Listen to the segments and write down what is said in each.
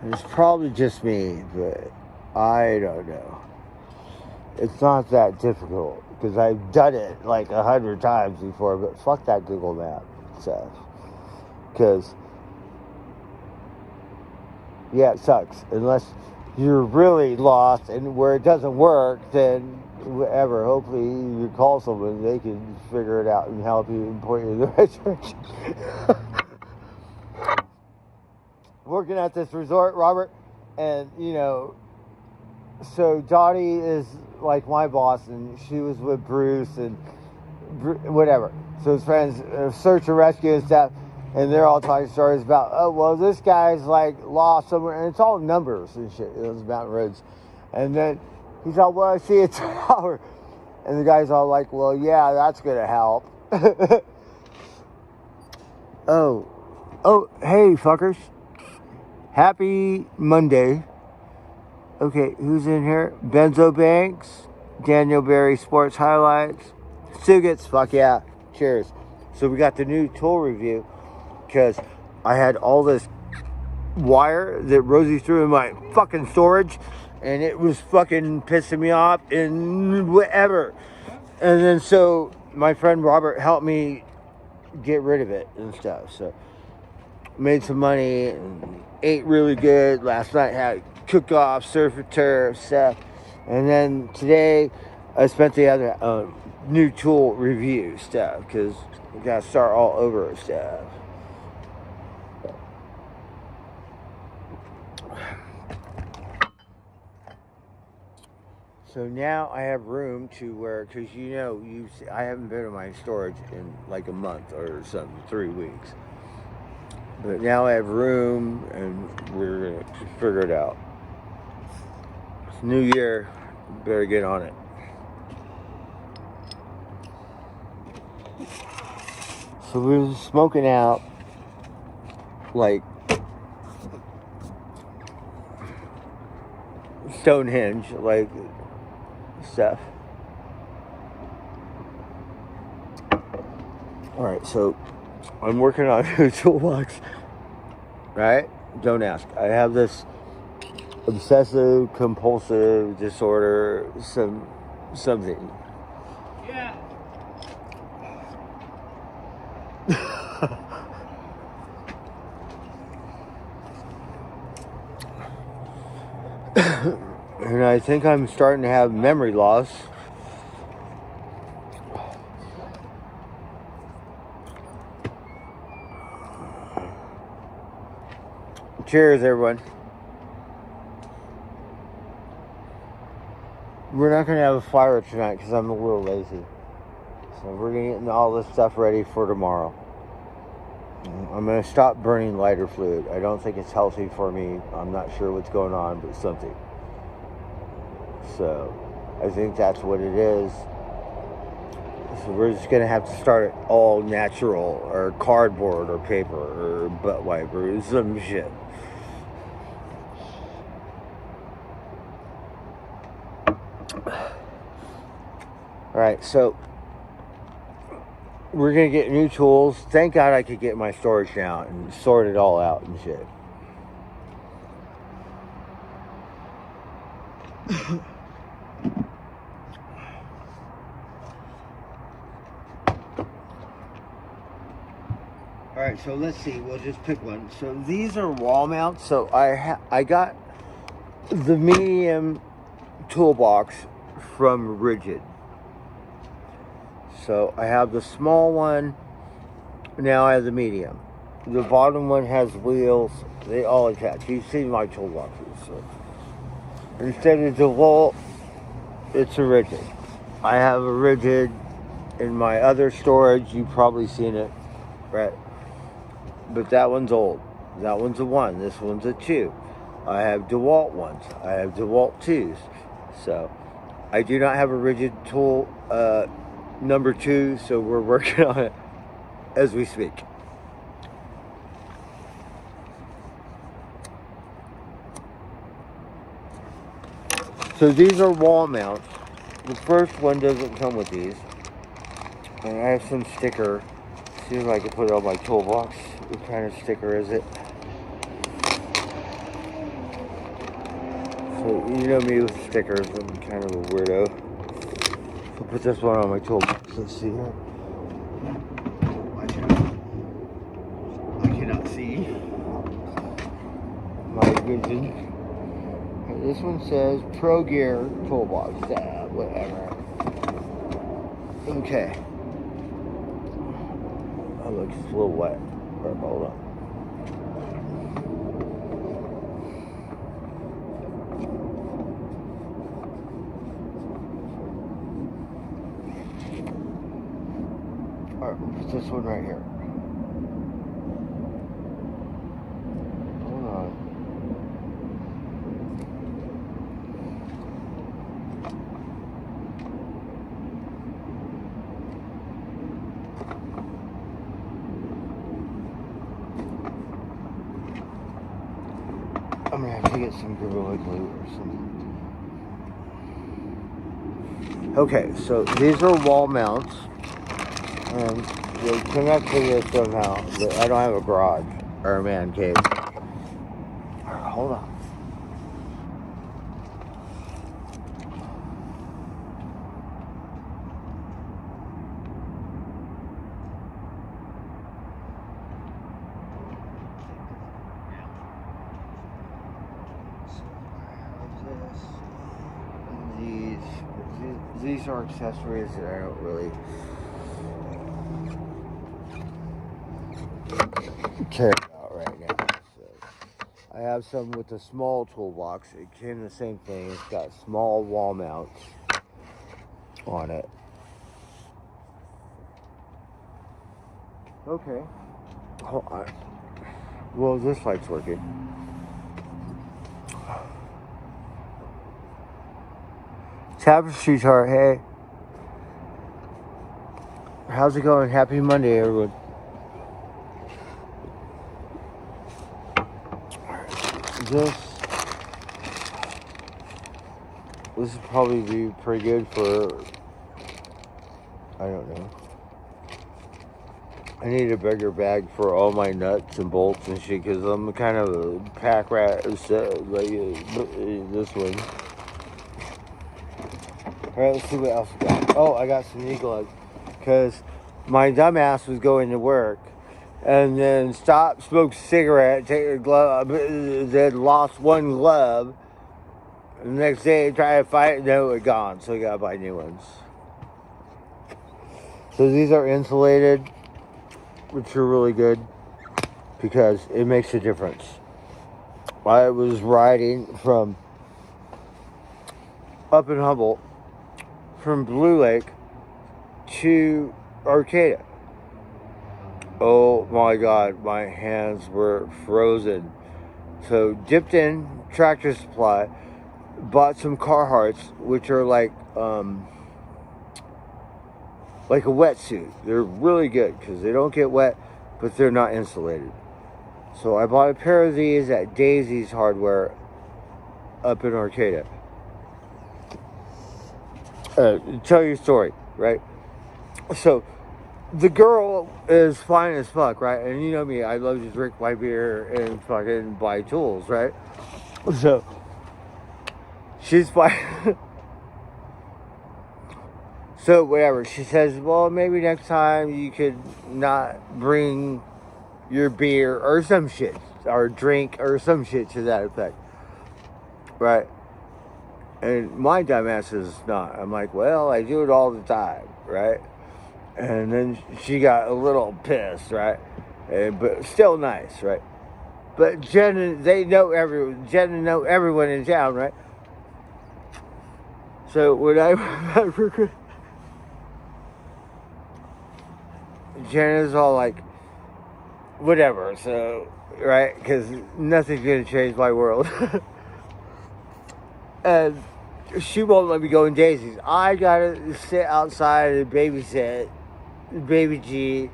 It's probably just me, but I don't know. It's not that difficult because I've done it like 100 times before, but fuck that Google Map stuff. Because, yeah, it sucks. Unless you're really lost and where it doesn't work, then whatever. Hopefully you call someone, they can figure it out and help you and point you in the right direction. Working at this resort, Robert, and so Dottie is like my boss, and she was with Bruce and whatever. So his friends, search and rescue and stuff, and they're all talking stories about, oh, well, this guy's like lost somewhere, and it's all numbers and shit, those mountain roads. And then he's all, well, I see a tower. And the guy's all like, well, yeah, that's going to help. Oh, hey, fuckers. Happy Monday. Okay, who's in here? Benzo Banks, Daniel Berry Sports Highlights, Sugets, fuck yeah, cheers. So we got the new Tool Revwiew because I had all this wire that Rosie threw in my fucking storage and it was fucking pissing me off and whatever. And then so my friend Robert helped me get rid of it and stuff. So made some money and ate really good. Last night had cook-off, surf and turf stuff. And then today I spent the other new Tool Revwiew stuff because we got to start all over stuff. So now I have room to where, because I haven't been in my storage in like a month or something, 3 weeks. But now I have room and we're going to figure it out. It's New Year, better get on it. So we're smoking out like Stonehenge, like stuff. Alright, so I'm working on a toolbox, right? Don't ask. I have this obsessive compulsive disorder, something. Yeah. And I think I'm starting to have memory loss. Cheers, everyone. We're not going to have a fire tonight because I'm a little lazy. So we're going to get all this stuff ready for tomorrow. I'm going to stop burning lighter fluid. I don't think it's healthy for me. I'm not sure what's going on, but something. So I think that's what it is. So we're just going to have to start it all natural, or cardboard, or paper, or butt wiper, or some shit. Alright, so we're going to get new tools. Thank God I could get my storage now and sort it all out and shit. Alright, so let's see. We'll just pick one. So these are wall mounts. So I got the medium toolbox from Rigid. So I have the small one. Now I have the medium. The bottom one has wheels. They all attach. You've seen my toolboxes. So instead of DeWalt, it's a Rigid. I have a Rigid in my other storage. You've probably seen it, right? But that one's old. That one's a 1. This one's a 2. I have DeWalt ones. I have DeWalt 2s. So I do not have a Rigid tool number 2, so we're working on it as we speak. So these are wall mounts. The first one doesn't come with these. And I have some sticker. See if I can put it on my toolbox. What kind of sticker is it? So, you know me with stickers, I'm kind of a weirdo. I'll put this one on my toolbox. Let's see here. Watch out. I cannot see my vision. This one says Pro Gear Toolbox. Whatever. Okay. Oh, look, it's a little wet. Hold on. Alright, we'll put this one right here. Hold on. I'm gonna have to get some Gorilla Glue or something. Okay, so these are wall mounts. And they connect to this somehow, but I don't have a garage or a man cave. Alright, hold on. These are accessories that I don't really care about right now. So I have some with a small toolbox. It came the same thing. It's got small wall mounts on it. Okay. Hold on. Well, this light's working. Tapestry chart, hey. How's it going? Happy Monday, everyone. This would probably be pretty good for, I don't know. I need a bigger bag for all my nuts and bolts and shit, because I'm kind of a pack rat, like this one. Alright, let's see what else we got. Oh, I got some knee gloves, because my dumbass was going to work, and then stopped, smoked a cigarette, take a glove, then lost one glove. The next day, tried to fight, no, it gone, so we gotta buy new ones. So these are insulated, which are really good, because it makes a difference. I was riding from up in Humboldt, from Blue Lake to Arcata. Oh my God, my hands were frozen. So dipped in Tractor Supply, bought some Carhartts, which are like a wetsuit. They're really good because they don't get wet, but they're not insulated. So I bought a pair of these at Daisy's Hardware up in Arcata. Tell your story, right? So the girl is fine as fuck, right? And you know me, I love to drink my beer and fucking buy tools, right? So she's fine. So whatever, she says, well, maybe next time you could not bring your beer or some shit, or drink or some shit to that effect, right? And my dumbass is not. I'm like, well, I do it all the time, right? And then she got a little pissed, right? But still nice, right? But Jen, Jen know everyone in town, right? So when I Jen is all like, whatever, so, right? Because nothing's going to change my world. And she won't let me go in Daisy's. I gotta sit outside and babysit baby G,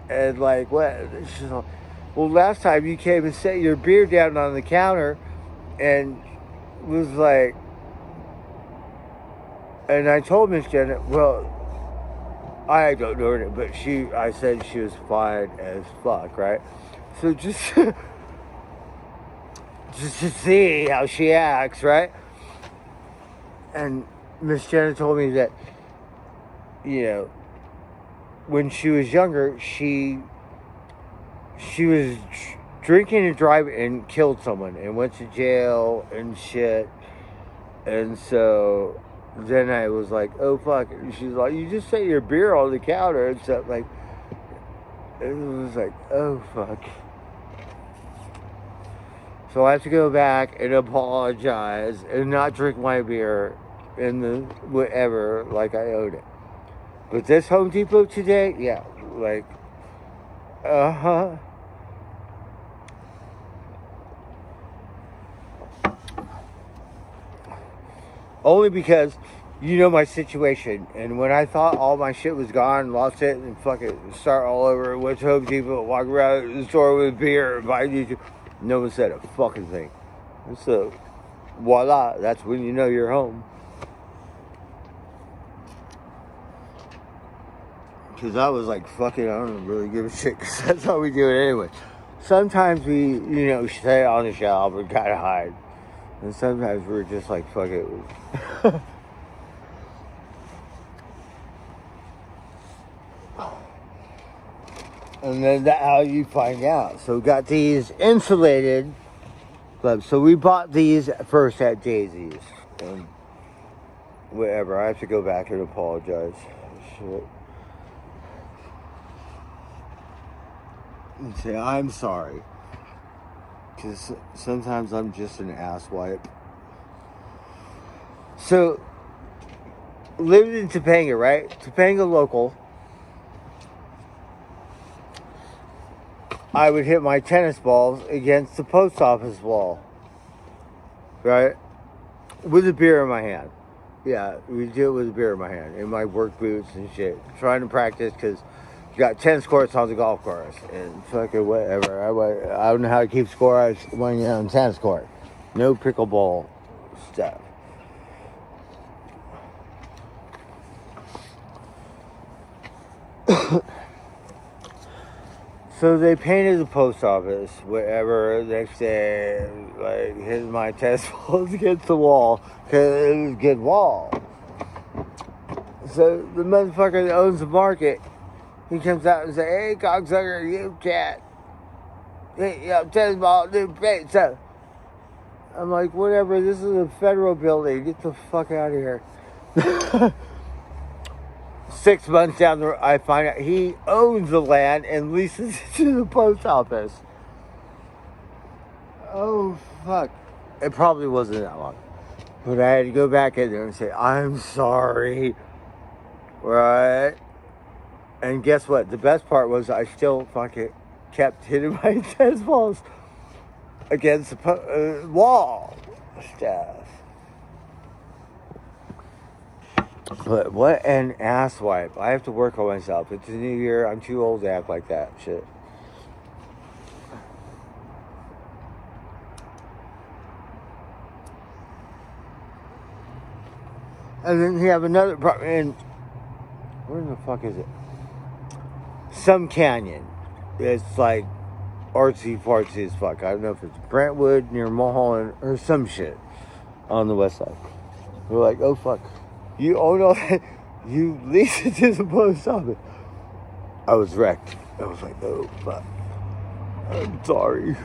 and like, what? She's like, well, last time you came and set your beer down on the counter, and was like, and I told Miss Janet, well, I don't know her, but I said she was fine as fuck, right? So just just to see how she acts, right? And Miss Jenna told me that, you know, when she was younger, she was drinking and driving and killed someone and went to jail and shit. And so then I was like, oh fuck. And she's like, you just set your beer on the counter and stuff. Like, it was like, oh fuck. So I have to go back and apologize and not drink my beer in the whatever, like I owed it. But this Home Depot today, yeah, like, uh-huh. Only because you know my situation. And when I thought all my shit was gone, lost it, and fucking start all over, went to Home Depot, walk around the store with beer, and buy YouTube, no one said a fucking thing. And so, voila, that's when you know you're home. Because I was like, fuck it, I don't really give a shit, because that's how we do it anyway. Sometimes we, you know, stay on the shelf and kind of hide. And sometimes we're just like, fuck it. And then that's how you find out. So we got these insulated gloves. So we bought these first at Daisy's. And whatever, I have to go back and apologize. Shit. And say, I'm sorry. Because sometimes I'm just an asswipe. So, lived in Topanga, right? Topanga local. I would hit my tennis balls against the post office wall. Right? With a beer in my hand. Yeah, we do it with a beer in my hand. In my work boots and shit. Trying to practice because you got tennis courts on the golf course. And fucking whatever. I don't know how to keep score when you're on tennis court. No pickleball stuff. So they painted the post office, whatever. Next day, like, hitting my tennis balls against the wall, because it was a good wall. So the motherfucker that owns the market, he comes out and says, hey, cocksucker, you cat. Hey, you know, tennis ball, new paint. So I'm like, whatever, this is a federal building. Get the fuck out of here. 6 months down the road, I find out he owns the land and leases it to the post office. Oh, fuck. It probably wasn't that long. But I had to go back in there and say, I'm sorry. Right? And guess what? The best part was I still fucking kept hitting my tennis balls against the wall stuff. But what an asswipe. I have to work on myself. It's a new year. I'm too old to act like that shit. And then you have another problem. And where the fuck is it? Some canyon. It's like artsy fartsy as fuck. I don't know if it's Brentwood near Mulholland or some shit on the west side. We're like, oh fuck. You own all that? You lease it to the post office. I was wrecked. I was like, oh, fuck. I'm sorry.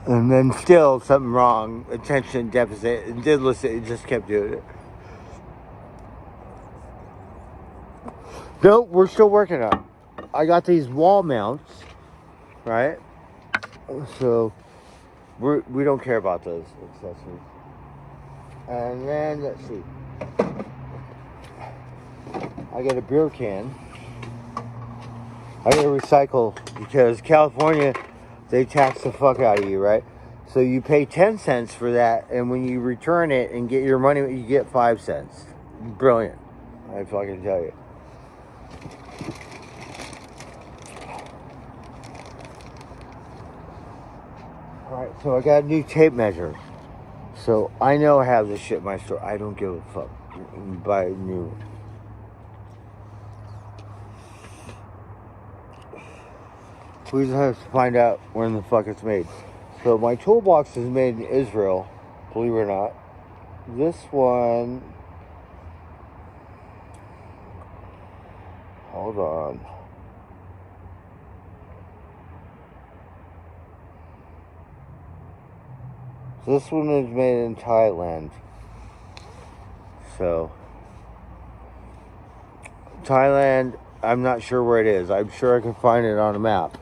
And then still something wrong. Attention deficit. And did listen. It just kept doing it. No, we're still working on it. I got these wall mounts. Right? So, we don't care about those accessories. And then, let's see. I got a beer can. I gotta recycle because California, they tax the fuck out of you, right? So you pay 10 cents for that, and when you return it and get your money, you get 5 cents. Brilliant. I fucking tell you. Alright, so I got a new tape measure. So I know I have this shit in my store. I don't give a fuck. Buy a new one. We just have to find out when the fuck it's made. So my toolbox is made in Israel, believe it or not. This one, hold on. This one is made in Thailand. So, Thailand, I'm not sure where it is. I'm sure I can find it on a map.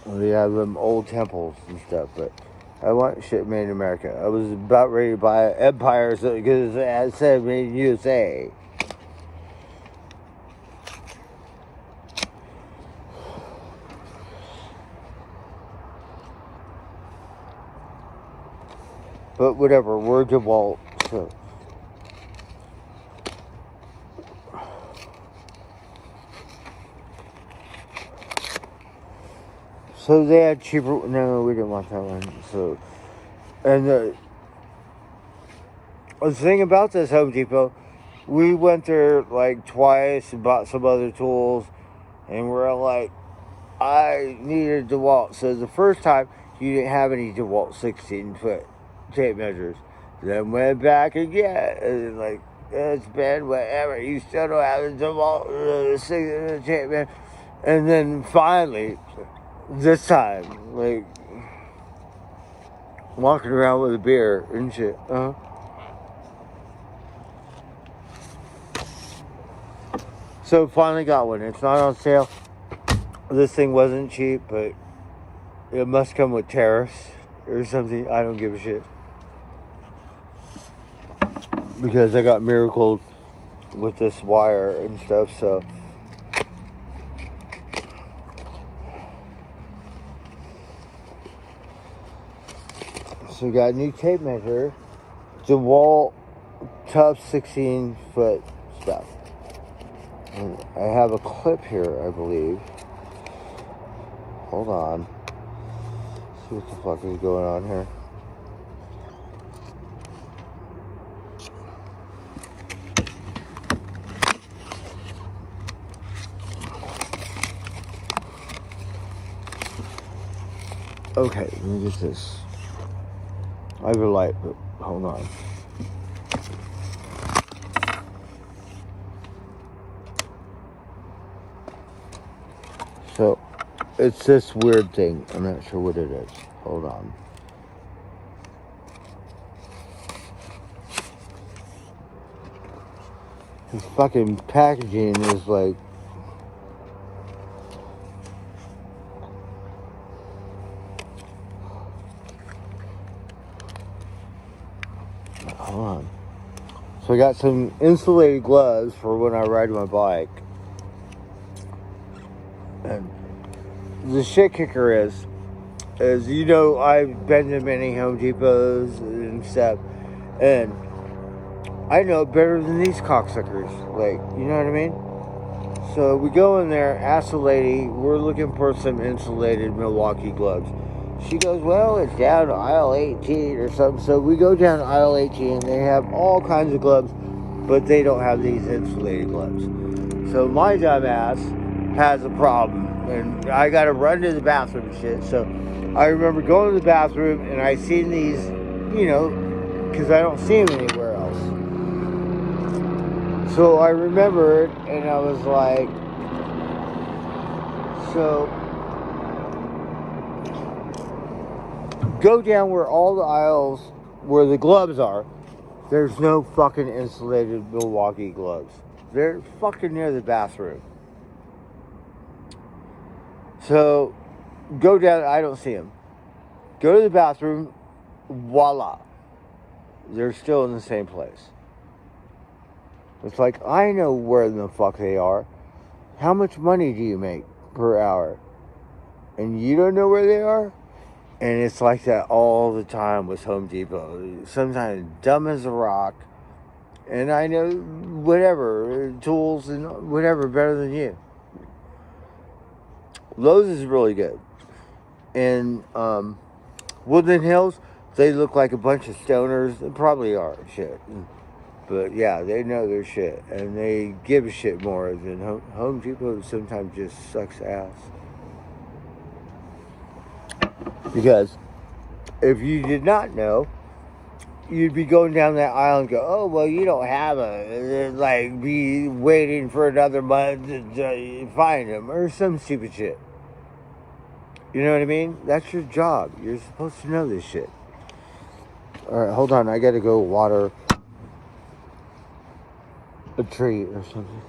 We have them old temples and stuff, but I want shit made in America. I was about ready to buy Empire because it said made in USA. But whatever, we're DeWalt, so. So they had cheaper, no, we didn't want that one, so. And the thing about this Home Depot, we went there like twice and bought some other tools, and we're like, I needed DeWalt. So the first time, you didn't have any DeWalt 16-foot tape measures. Then went back again, and like, it's been whatever, you still don't have the DeWalt 16-foot tape measure. And then finally, this time, like, walking around with a beer and shit, So finally got one. It's not on sale. This thing wasn't cheap, but it must come with tariffs or something. I don't give a shit. Because I got miracled with this wire and stuff, so. So we got a new tape measure. DeWalt tough 16-foot stuff. And I have a clip here, I believe. Hold on. See what the fuck is going on here. Okay, let me get this. I have a light, but hold on. So, it's this weird thing. I'm not sure what it is. Hold on. This fucking packaging is like... Hold on. So I got some insulated gloves for when I ride my bike. And the shit kicker is you know, I've been to many Home Depots and stuff, and I know better than these cocksuckers. Like, you know what I mean? So we go in there, ask the lady, we're looking for some insulated Milwaukee gloves. She goes, well, it's down to aisle 18 or something. So we go down to aisle 18, they have all kinds of gloves, but they don't have these insulated gloves. So my dumb ass has a problem, and I gotta run to the bathroom and shit. So I remember going to the bathroom, and I seen these, you know, because I don't see them anywhere else. So I remembered, and I was like, so go down where all the aisles, where the gloves are, there's no fucking insulated Milwaukee gloves. They're fucking near the bathroom. So, go down, I don't see them. Go to the bathroom, voila. They're still in the same place. It's like, I know where the fuck they are. How much money do you make per hour? And you don't know where they are? And it's like that all the time with Home Depot. Sometimes dumb as a rock. And I know whatever, tools and whatever better than you. Lowe's is really good. And Woodland Hills, they look like a bunch of stoners. They probably are shit. But yeah, they know their shit. And they give a shit more than Home Depot sometimes just sucks ass. Because if you did not know, you'd be going down that aisle and go, oh, well, you don't have like, be waiting for another month to find them or some stupid shit. You know what I mean? That's your job. You're supposed to know this shit. All right, hold on. I got to go water a tree or something.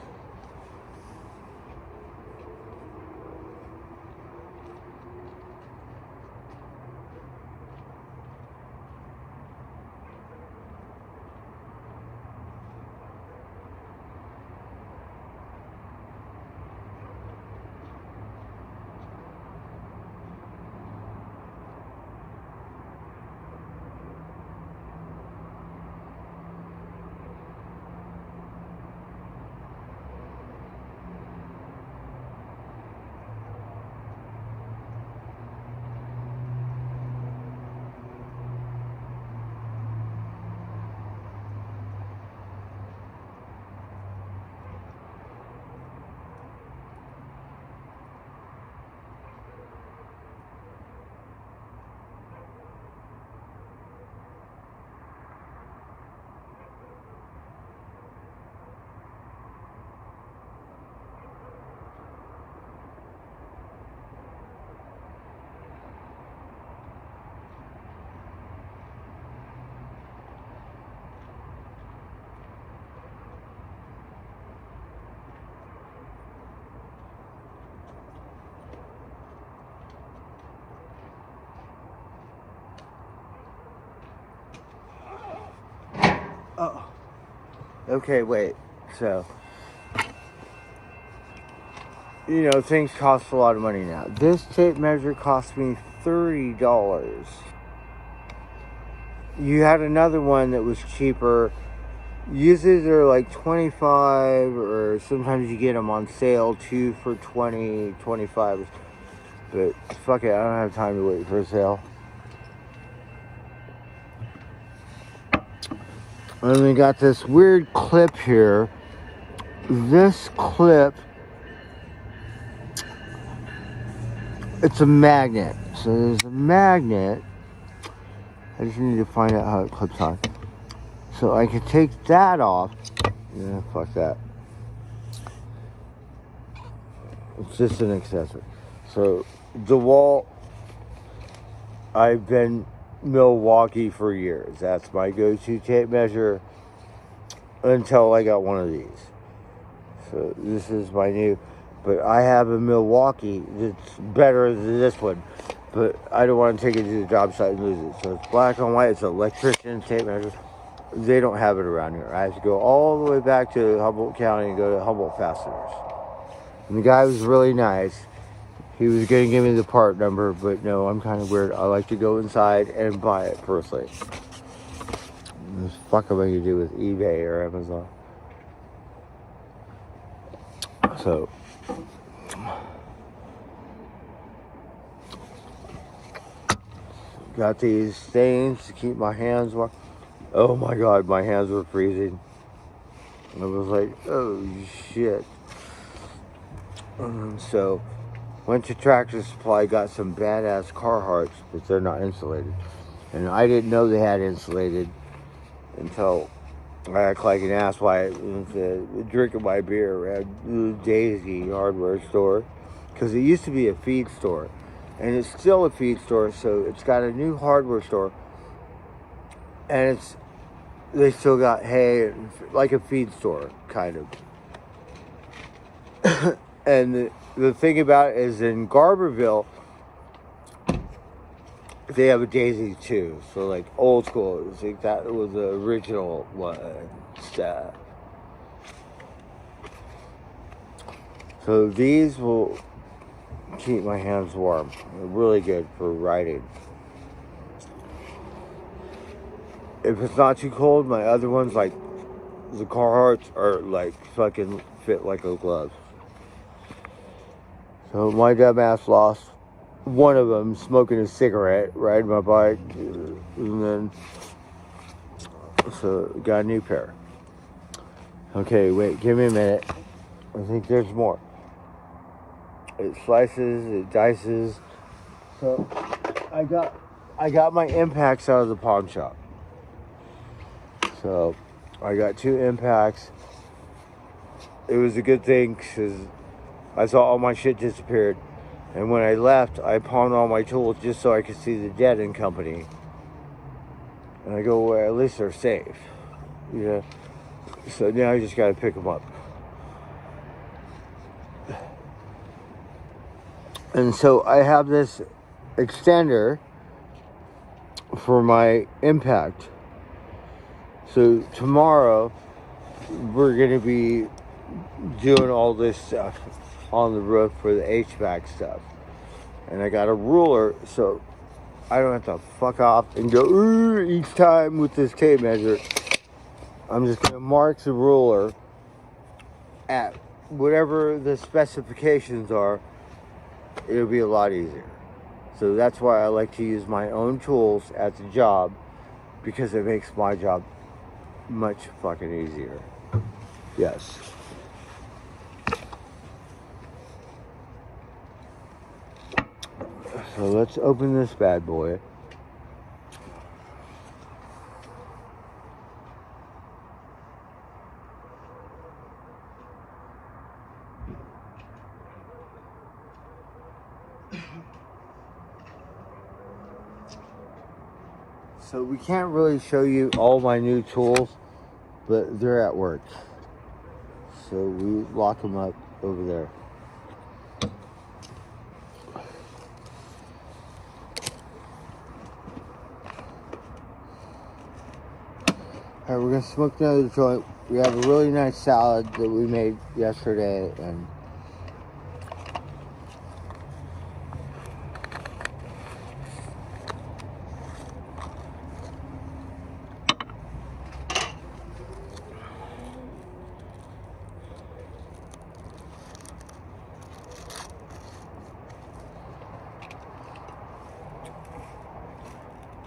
Oh. Okay, wait. So, you know, things cost a lot of money now. This tape measure cost me $30. You had another one that was cheaper. Usually they're like $25, or sometimes you get them on sale, 2 for $20, $25. But fuck it, I don't have time to wait for a sale. And we got this weird clip here. This clip, it's a magnet. So there's a magnet. I just need to find out how it clips on. So I can take that off. Yeah, fuck that. It's just an accessory. So the wall, I've been Milwaukee for years. That's my go-to tape measure until I got one of these. So this is my new, but I have a Milwaukee that's better than this one, but I don't want to take it to the job site and lose it. So it's black and white. It's an electrician tape measure. They don't have it around here. I have to go all the way back to Humboldt County and go to Humboldt Fasteners. And the guy was really nice. He was going to give me the part number, but no, I'm kind of weird. I like to go inside and buy it personally. What the fuck am I going to do with eBay or Amazon? So, got these things to keep my hands warm. Oh my God, my hands were freezing. I was like, oh shit. So, went to Tractor Supply, got some badass Carhartts, but they're not insulated. And I didn't know they had insulated until I act like an ass while I was drinking my beer at Daisy hardware store. Because it used to be a feed store. And it's still a feed store, so it's got a new hardware store. And they still got hay, like a feed store, kind of. And the thing about it is in Garberville, they have a Daisy too. So like old school, it's like that was the original one. Stuff. So these will keep my hands warm. They're really good for writing. If it's not too cold, my other ones, like the Carhartts, are like fucking fit like a glove. So my dumbass lost one of them smoking a cigarette, riding my bike, and then so got a new pair. Okay, wait, give me a minute. I think there's more. It slices, it dices. So I got my impacts out of the pawn shop. So I got 2 impacts. It was a good thing because I saw all my shit disappeared. And when I left, I pawned all my tools just so I could see the dead and company. And I go, well, at least they're safe. Yeah. So now I just got to pick them up. And so I have this extender for my impact. So tomorrow we're going to be doing all this stuff on the roof for the HVAC stuff. And I got a ruler so I don't have to fuck off and go each time with this tape measure. I'm just going to mark the ruler at whatever the specifications are. It'll be a lot easier. So that's why I like to use my own tools at the job, because it makes my job much fucking easier. Yes. So let's open this bad boy. So we can't really show you all my new tools, but they're at work. So we lock them up over there. Alright, we're gonna smoke another joint. We have a really nice salad that we made yesterday, and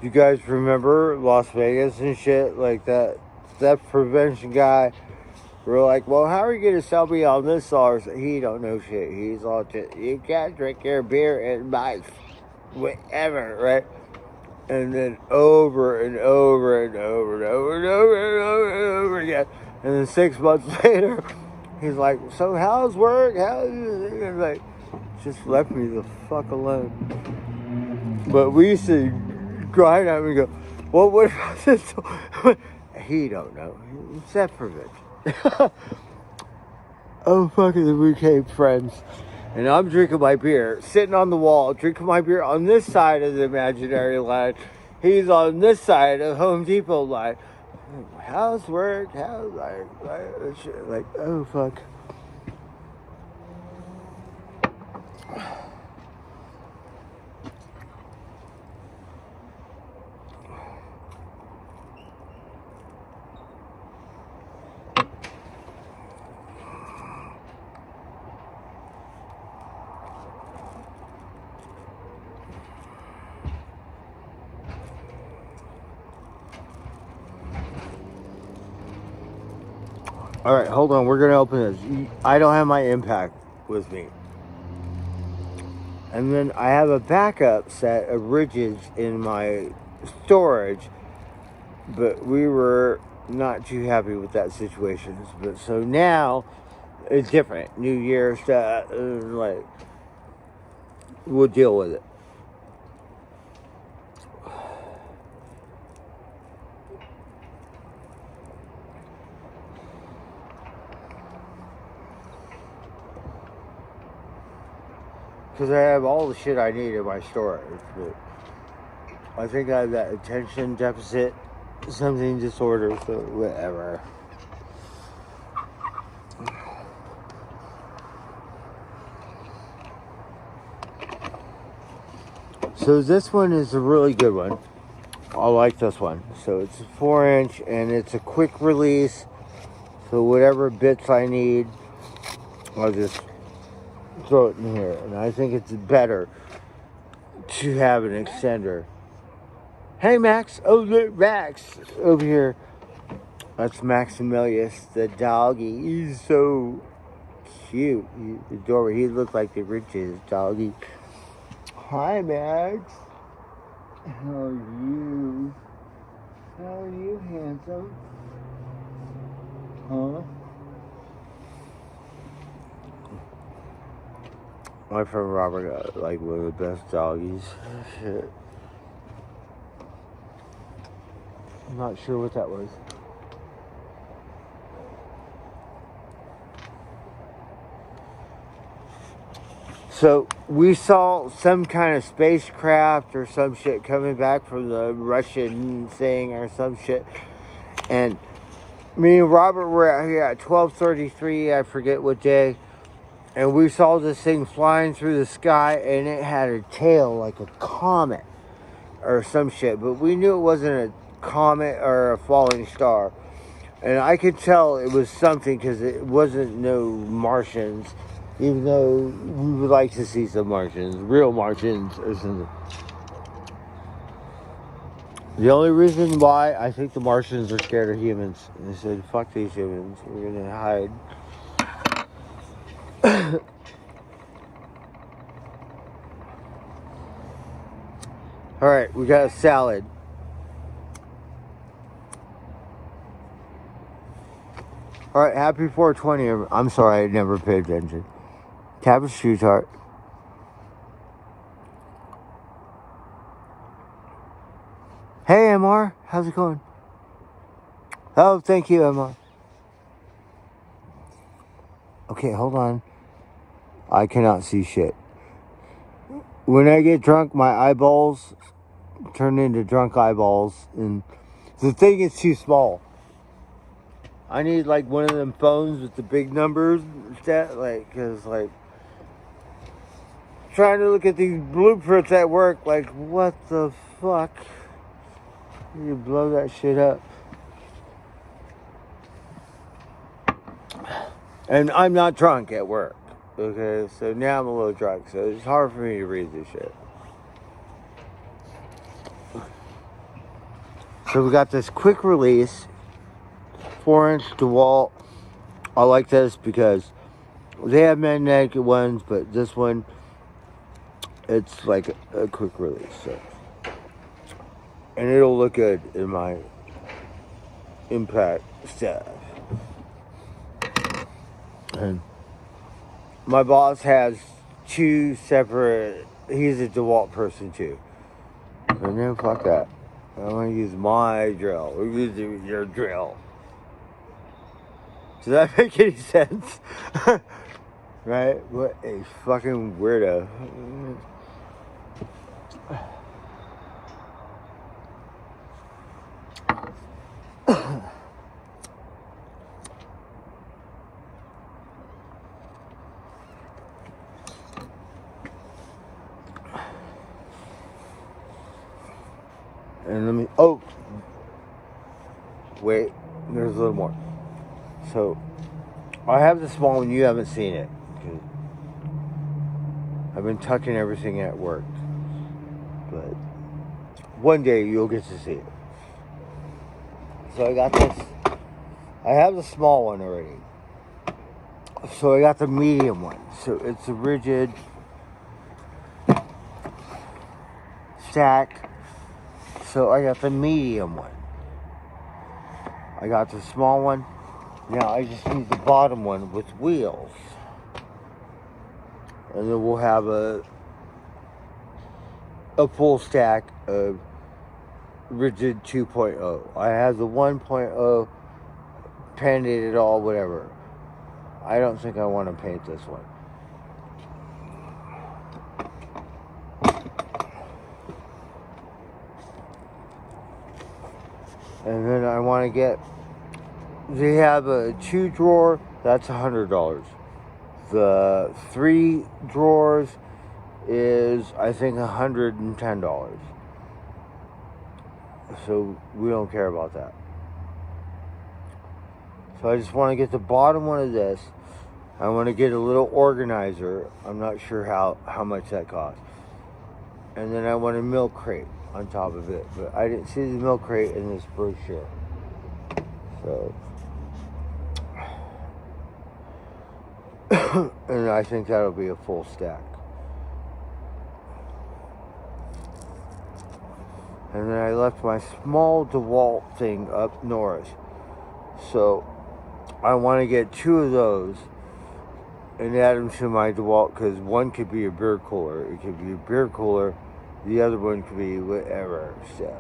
you guys remember Las Vegas and shit like that? That prevention guy, we're like, well, how are you gonna sell me on this sauce? He don't know shit. He's all just, you can't drink your beer and buy whatever, right? And then over and over and over and over and over and over and over again. And then 6 months later, he's like, so how's work? How's it? Like, just left me the fuck alone. But we used to grind at him and go, well, what about this? He don't know. It's that prevention. Oh, fucking, we became friends. And I'm drinking my beer, sitting on the wall, drinking my beer on this side of the imaginary line. He's on this side of Home Depot line. How's work? How's like, oh, fuck. All right, hold on. We're going to open this. I don't have my impact with me. And then I have a backup set of ridges in my storage. But we were not too happy with that situation. But so now it's different. New Year stuff. Like, we'll deal with it. Because I have all the shit I need in my storage, but I think I have that attention deficit, something disorder, so whatever. So this one is a really good one. I like this one. So it's a 4-inch and it's a quick release. So whatever bits I need, I'll just throw it in here. And I think it's better to have an extender. Hey Max, oh look, Max over here. That's Maximilius, the doggy. He's so cute. He's adorable. He looked like the richest doggy. Hi Max. How are you? How are you, handsome? Huh? My friend Robert got like one of the best doggies. Shit. I'm not sure what that was. So we saw some kind of spacecraft or some shit coming back from the Russian thing or some shit. And me and Robert were out here at 12:33, I forget what day. And we saw this thing flying through the sky and it had a tail like a comet or some shit. But we knew it wasn't a comet or a falling star. And I could tell it was something because it wasn't no Martians. Even though we would like to see some Martians, real Martians or something. The only reason why I think the Martians are scared of humans. And they said, fuck these humans, we're gonna hide. Alright, we got a salad. Alright, happy 420. I'm sorry, I never paid attention. Cabbage shoe tart. Hey, MR. How's it going? Oh, thank you, MR. Okay, hold on. I cannot see shit. When I get drunk, my eyeballs turn into drunk eyeballs. And the thing is too small. I need like one of them phones with the big numbers. Like, cause like trying to look at these blueprints at work, like what the fuck? You blow that shit up. And I'm not drunk at work. Okay, so now I'm a little drunk, so it's hard for me to read this shit. So we got this quick release 4-inch DeWalt. I like this because they have magnetic ones, but this one, it's like a quick release. So. And it'll look good in my impact stuff. And my boss has 2 separate, he's a DeWalt person too. And then fuck that. I want to use my drill. We're using your drill. Does that make any sense? Right? What a fucking weirdo. And let me, oh, wait, there's a little more. So, I have the small one, you haven't seen it. I've been tucking everything at work. But, one day you'll get to see it. So I got this, I have the small one already. So I got the medium one. So it's a rigid stack. So I got the medium one. I got the small one. Now I just need the bottom one with wheels. And then we'll have a full stack of rigid 2.0. I have the 1.0 painted it all, whatever. I don't think I want to paint this one. And then I want to get, they have a 2 drawer, that's $100. The 3 drawers is, I think, $110. So we don't care about that. So I just want to get the bottom one of this. I want to get a little organizer. I'm not sure how much that costs. And then I want a milk crate on top of it. But I didn't see the milk crate in this brochure. So. And I think that'll be a full stack. And then I left my small DeWalt thing up north. So I want to get 2 of those and add them to my DeWalt, because one could be a beer cooler. It could be a beer cooler. The other one could be whatever stuff.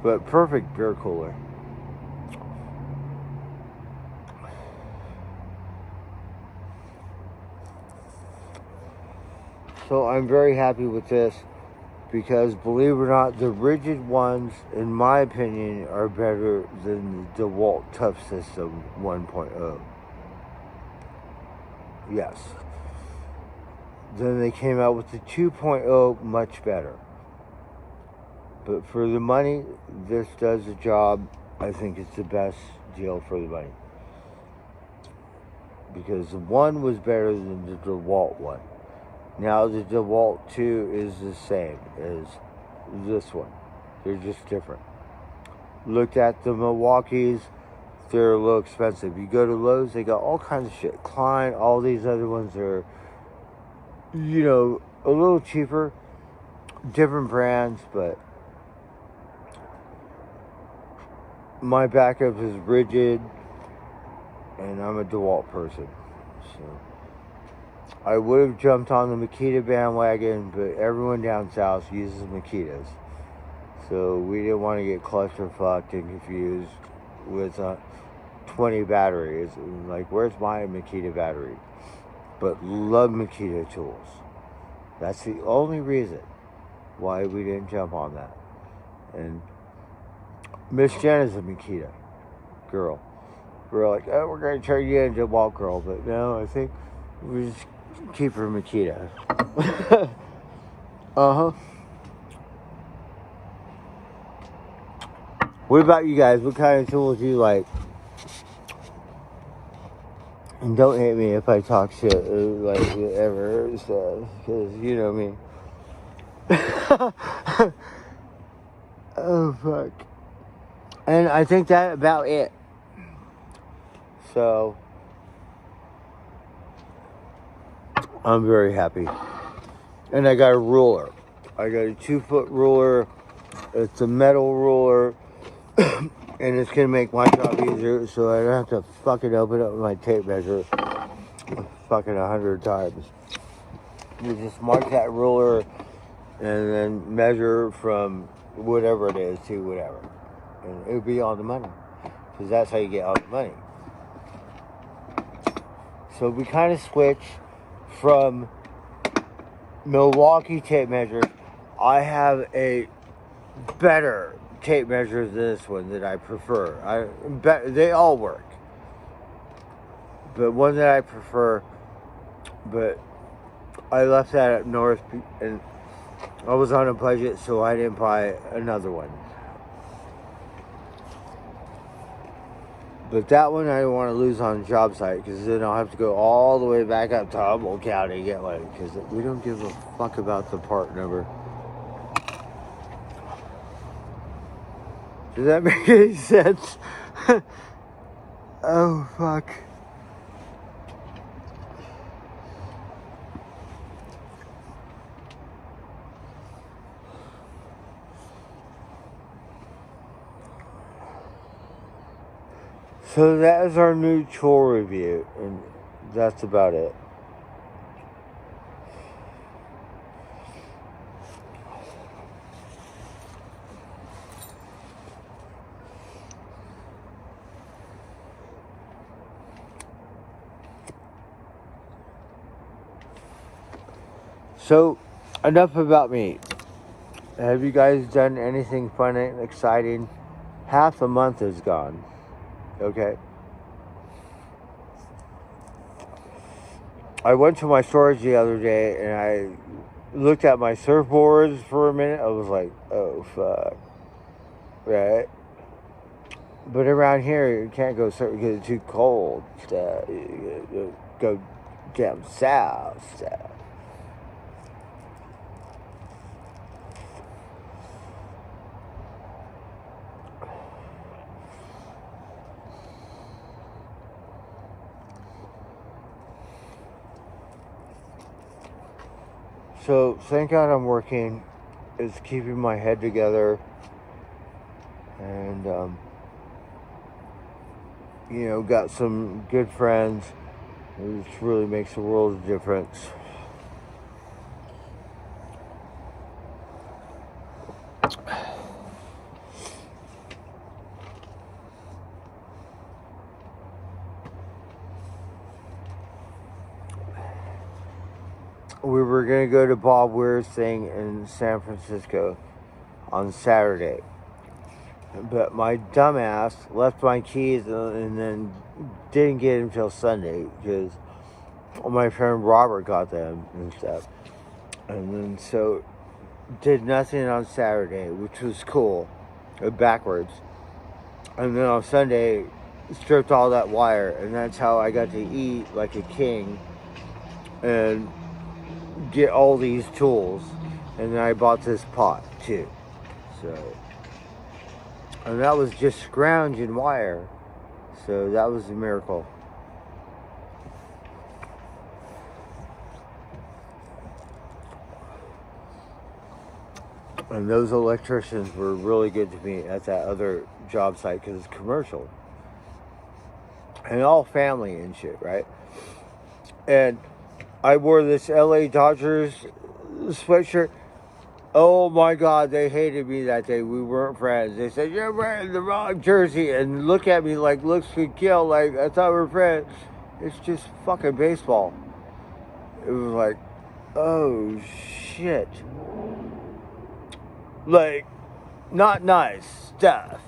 But perfect beer cooler. So I'm very happy with this, because believe it or not, the rigid ones, in my opinion, are better than the DeWalt Tough System 1.0. Yes. Then they came out with the 2.0, much better. But for the money, this does the job. I think it's the best deal for the money. Because the one was better than the DeWalt one. Now the DeWalt 2 is the same as this one. They're just different. Looked at the Milwaukee's, they're a little expensive. You go to Lowe's, they got all kinds of shit. Klein, all these other ones are, you know, a little cheaper. Different brands, but my backup is rigid, and I'm a DeWalt person. So I would have jumped on the Makita bandwagon, but everyone down south uses Makitas. So we didn't want to get clusterfucked and confused with 20 batteries. Like, where's my Makita battery? But love Makita tools. That's the only reason why we didn't jump on that. And Miss Jen is a Makita girl. We're like, oh, we're going to turn you into a DeWalt girl. But no, I think we just keep her Makita. Uh-huh. What about you guys? What kind of tools do you like? And don't hate me if I talk shit, like, ever, stuff, because you know me. Oh, fuck. And I think that's about it. So, I'm very happy. And I got a ruler. I got a 2-foot ruler. It's a metal ruler. And it's going to make my job easier, so I don't have to fucking open up my tape measure fucking 100 times. You just mark that ruler and then measure from whatever it is to whatever. And it'll be on the money. Because that's how you get all the money. So we kind of switch from Milwaukee tape measures. I have a better tape measures than this one that I prefer. They all work, but one that I prefer. But I left that up north, and I was on a budget, so I didn't buy another one. But that one I don't want to lose on the job site, because then I'll have to go all the way back up to Humboldt County and get one, because we don't give a fuck about the part number. Does that make any sense? Oh, fuck. So that is our new tool review, and that's about it. So, enough about me. Have you guys done anything fun and exciting? Half a month is gone. Okay. I went to my storage the other day and I looked at my surfboards for a minute. I was like, oh, fuck. Right? But around here, you can't go surfing because it's too cold. You go down south. So, thank God I'm working is keeping my head together. And, you know, got some good friends, which really makes a world of difference. We were going to go to Bob Weir's thing in San Francisco on Saturday. But my dumbass left my keys and then didn't get them until Sunday because my friend Robert got them and stuff. And then so did nothing on Saturday, which was cool, backwards. And then on Sunday, stripped all that wire, and that's how I got to eat like a king and get all these tools. And then I bought this pot too. So, and that was just scrounge and wire. So that was a miracle. And those electricians were really good to me at that other job site because it's commercial. And all family and shit, right? And I wore this LA Dodgers sweatshirt. Oh my God, they hated me that day. We weren't friends. They said, you're wearing the wrong jersey. And look at me like looks could kill. Like, I thought we were friends. It's just fucking baseball. It was like, oh shit. Like, not nice stuff.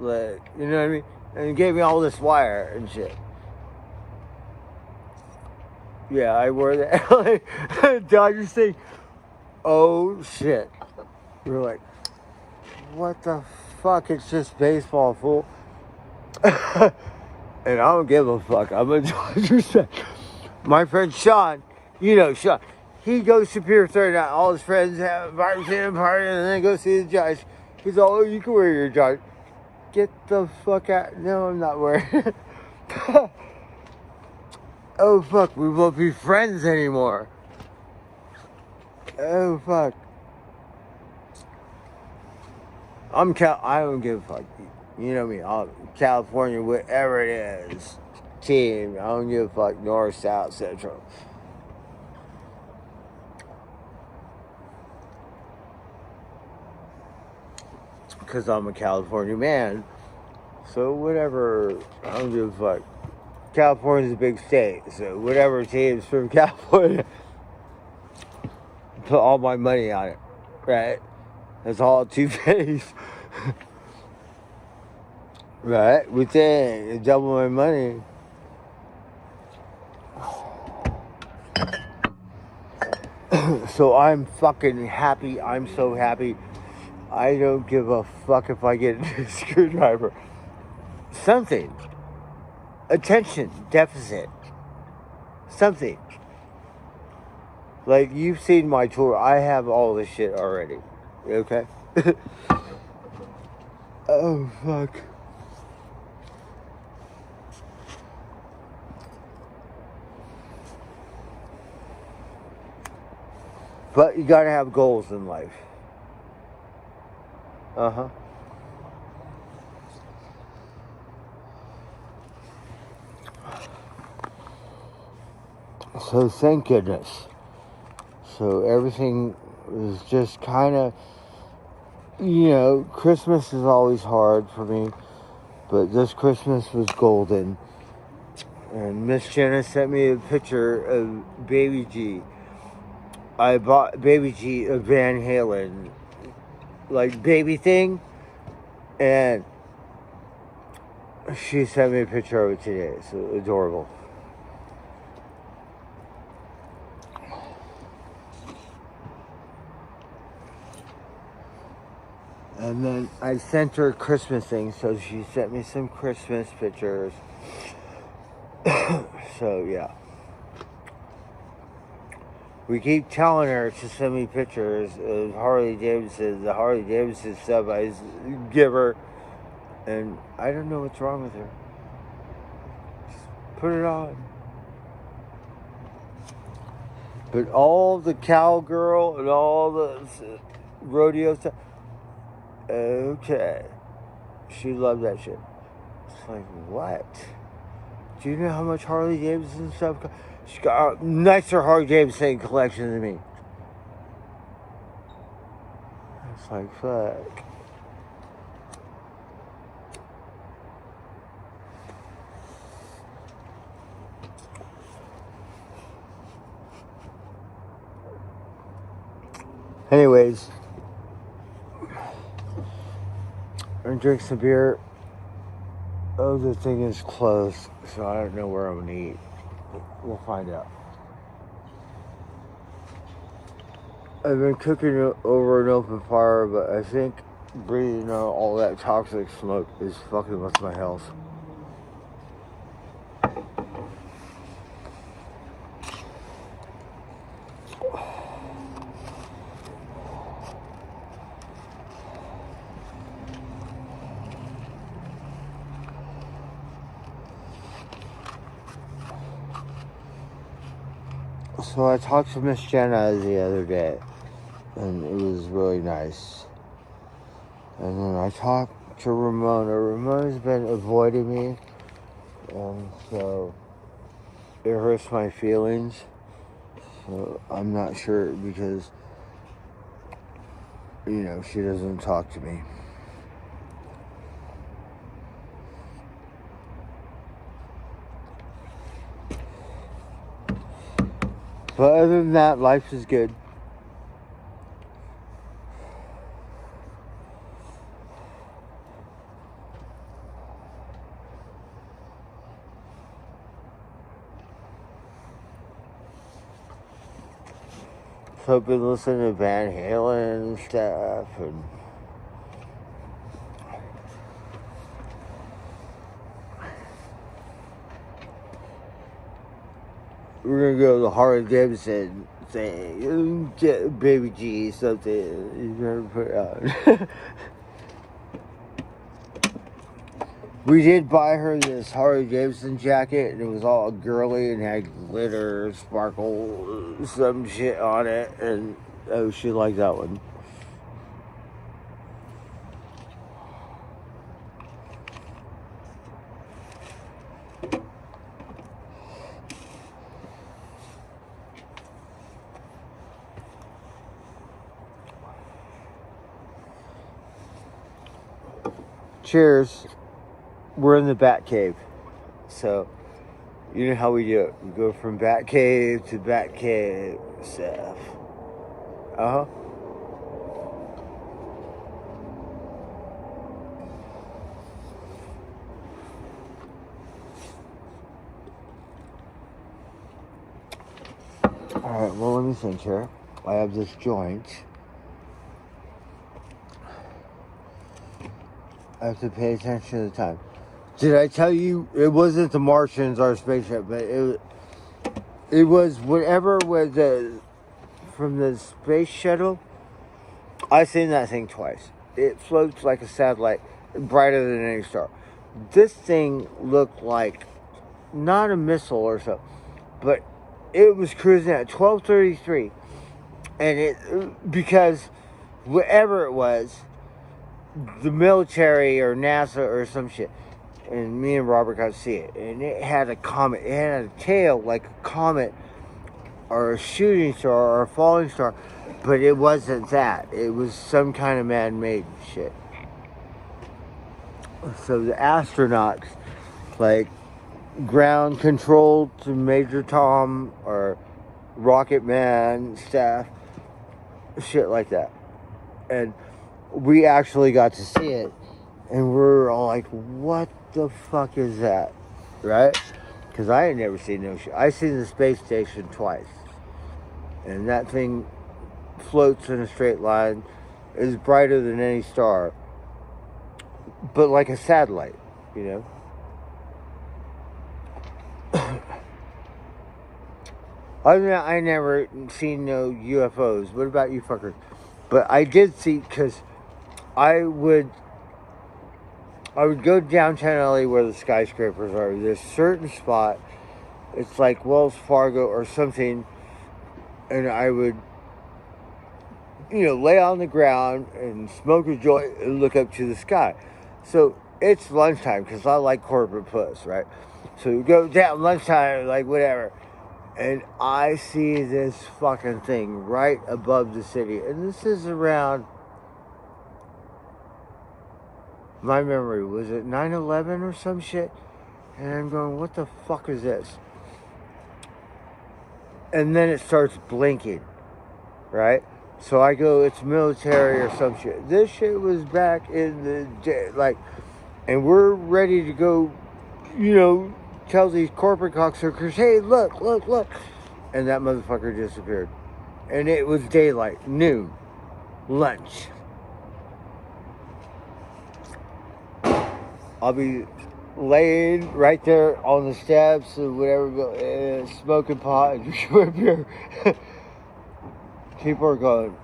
Like, you know what I mean? And he gave me all this wire and shit. Yeah, I wore the LA Dodgers thing. Oh shit. We're like, what the fuck? It's just baseball, fool. And I don't give a fuck. I'm a Dodgers fan. My friend Sean, you know Sean, he goes to Pier 39. All his friends have invited him to a party and then go see the Giants. He's all, oh, you can wear your Giants. Get the fuck out. No, I'm not wearing it. Oh fuck, we won't be friends anymore. Oh fuck. I don't give a fuck. You know me, California, whatever it is. Team, I don't give a fuck. North, South, Central. Because I'm a California man. So whatever, I don't give a fuck. California's a big state, so whatever team's from California, put all my money on it, right? That's all two-faced. Right? We think double my money. So I'm fucking happy. I'm so happy. I don't give a fuck if I get a screwdriver. Something. Attention deficit. Something. Like, you've seen my tour. I have all this shit already. Okay? Oh, fuck. But you gotta have goals in life. Uh-huh. So thank goodness. So everything was just kind of, you know, Christmas is always hard for me, but this Christmas was golden. And Miss Jenna sent me a picture of Baby G. I bought Baby G a Van Halen, like, baby thing, and she sent me a picture of it today. So adorable. And then I sent her a Christmas thing, so she sent me some Christmas pictures. So, yeah. We keep telling her to send me pictures of Harley Davidson, the Harley Davidson stuff I give her. And I don't know what's wrong with her. Just put it on. But all the cowgirl and all the rodeo stuff. Okay. She loved that shit. It's like, what? Do you know how much Harley Davidson stuff costs? She got a nicer Harley Davidson collection than me. It's like, fuck. Anyways, I'm gonna drink some beer. Oh, the thing is closed, so I don't know where I'm gonna eat. We'll find out. I've been cooking over an open fire, but I think breathing out all that toxic smoke is fucking with my health. So I talked to Miss Jenna the other day, and it was really nice. And then I talked to Ramona. Ramona's been avoiding me, and so it hurts my feelings. So I'm not sure because, you know, she doesn't talk to me. But other than that, life is good. So I've been listening to Van Halen and stuff, and we're gonna go to the Harley Davidson thing, get Baby G something you're gonna put on. We did buy her this Harley Davidson jacket, and it was all girly and had glitter, sparkle, some shit on it, and oh, she liked that one. Cheers. We're in the Bat Cave. So, you know how we do it. We go from Bat Cave to Bat Cave stuff. Uh-huh. Alright, well, let me think here. I have this joint. I have to pay attention to the time. Did I tell you it wasn't the Martians or spaceship, but it was whatever was from the space shuttle. I've seen that thing twice. It floats like a satellite, brighter than any star. This thing looked like not a missile or so, but it was cruising at 12:33, and it because whatever it was, the military or NASA or some shit. And me and Robert got to see it. And it had a comet. It had a tail like a comet or a shooting star or a falling star. But it wasn't that. It was some kind of man-made shit. So the astronauts, like ground control to Major Tom or Rocket Man staff, shit like that. And we actually got to see it. And we're all like, what the fuck is that? Right? Because I had never seen no shit. I seen the space station twice. And that thing floats in a straight line, is brighter than any star. But like a satellite, you know? Other than that, I never seen no UFOs. What about you fuckers? But I did see, because I would go downtown LA where the skyscrapers are. There's a certain spot, it's like Wells Fargo or something, and I would lay on the ground and smoke a joint and look up to the sky. So it's lunchtime because I like corporate puss, right? So you go down lunchtime, like whatever, and I see this fucking thing right above the city. And this is around, my memory, was it 9/11 or some shit? And I'm going, what the fuck is this? And then it starts blinking, right? So I go, it's military or some shit. This shit was back in the day, like, and we're ready to go, tell these corporate cocksuckers, hey, look. And that motherfucker disappeared. And it was daylight, noon, lunch. I'll be laying right there on the steps or whatever, smoking pot and drinking beer. People are going,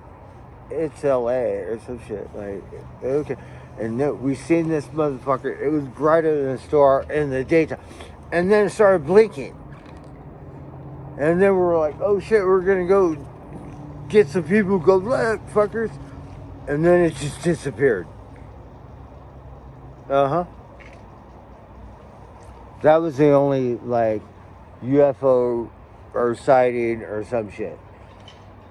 it's LA or some shit. Like, okay. And no, we seen this motherfucker. It was brighter than a star in the daytime. And then it started blinking. And then we were like, oh shit, we're gonna go get some people, go, look, fuckers. And then it just disappeared. Uh-huh. That was the only, like, UFO or sighting or some shit.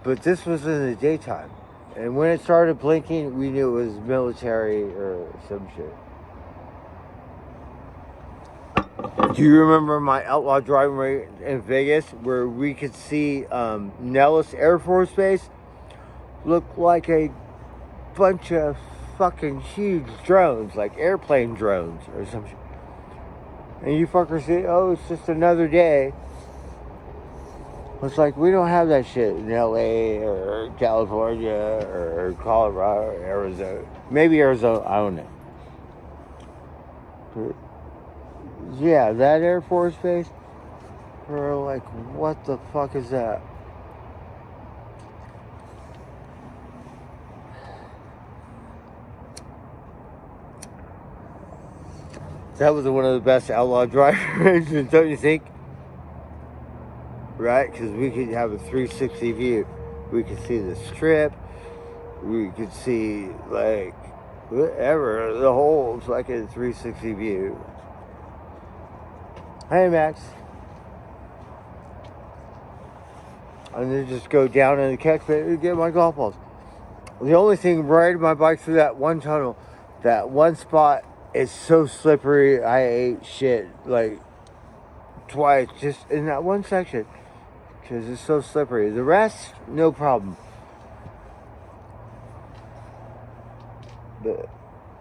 But this was in the daytime. And when it started blinking, we knew it was military or some shit. Do you remember my outlaw driving range in Vegas where we could see Nellis Air Force Base look like a bunch of fucking huge drones, like airplane drones or some shit. And you fuckers say, oh, it's just another day. It's like, we don't have that shit in LA or California or Colorado or Arizona. Maybe Arizona, I don't know. But yeah, that Air Force Base, we're like, what the fuck is that? That was one of the best outlaw driving ranges, don't you think? Right? Because we could have a 360 view. We could see the strip. We could see, like, whatever, the whole fucking 360 view. Hey, Max. And then just go down in the catch pit and get my golf balls. The only thing, riding my bike through that one tunnel, that one spot, is so slippery. I ate shit, like, twice, just in that one section. Because it's so slippery. The rest, no problem. But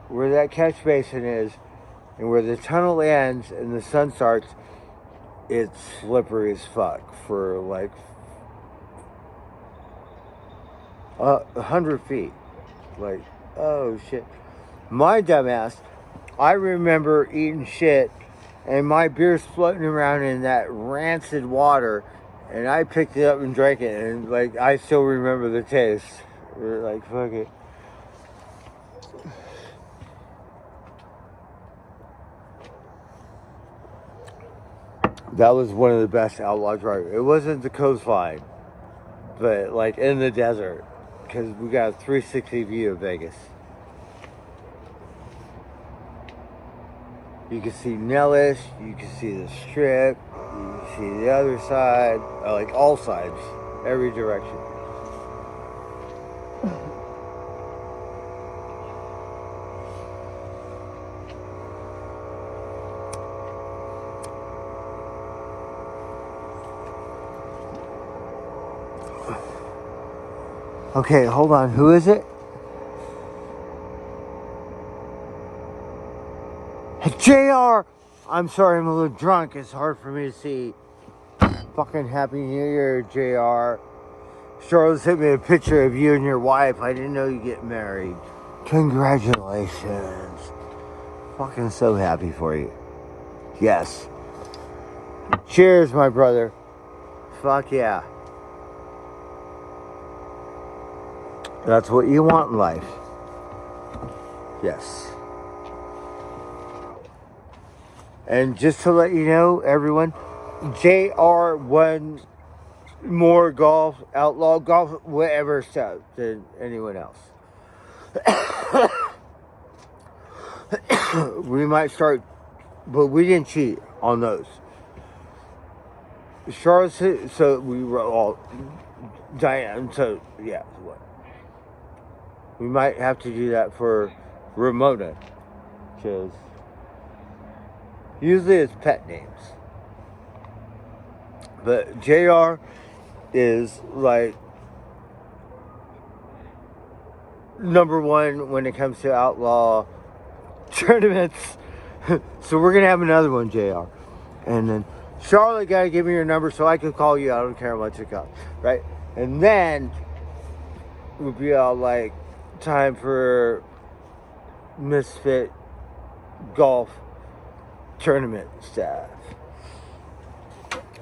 where that catch basin is, and where the tunnel ends and the sun starts, it's slippery as fuck for like 100 feet. Like, oh shit. My dumbass, I remember eating shit and my beer's floating around in that rancid water, and I picked it up and drank it, and like, I still remember the taste. We're like, fuck it. That was one of the best outlaw driving. It wasn't the coastline, but like in the desert, because we got a 360 view of Vegas. You can see Nellis, you can see the strip, you can see the other side, like all sides, every direction. Okay, hold on. Who is it? Hey, JR! I'm sorry, I'm a little drunk. It's hard for me to see. Fucking Happy New Year, JR. Charlotte sent me a picture of you and your wife. I didn't know you get married. Congratulations. Fucking so happy for you. Yes. Cheers, my brother. Fuck yeah. That's what you want in life. Yes. And just to let you know, everyone, JR won more golf, outlaw golf, whatever stuff than anyone else. We might start, but we didn't cheat on those. Charlotte, so we were all Diane. So yeah, what? We might have to do that for Ramona, because usually it's pet names. But JR is like number one when it comes to outlaw tournaments. So we're gonna have another one, JR. And then Charlotte gotta give me your number so I can call you. I don't care how much it costs, right? And then we'll be all like, time for Misfit golf tournament stuff.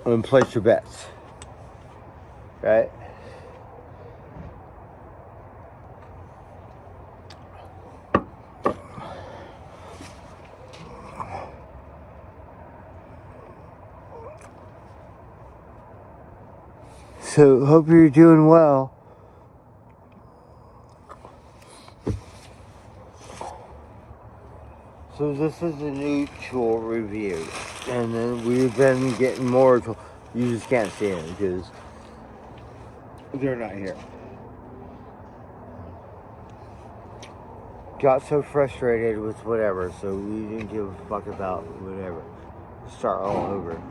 And place your bets, right? So hope you're doing well. So this is a new tool review, and then we've been getting more. You just can't see them because they're not here. Got so frustrated with whatever, so we didn't give a fuck about whatever. Start all over.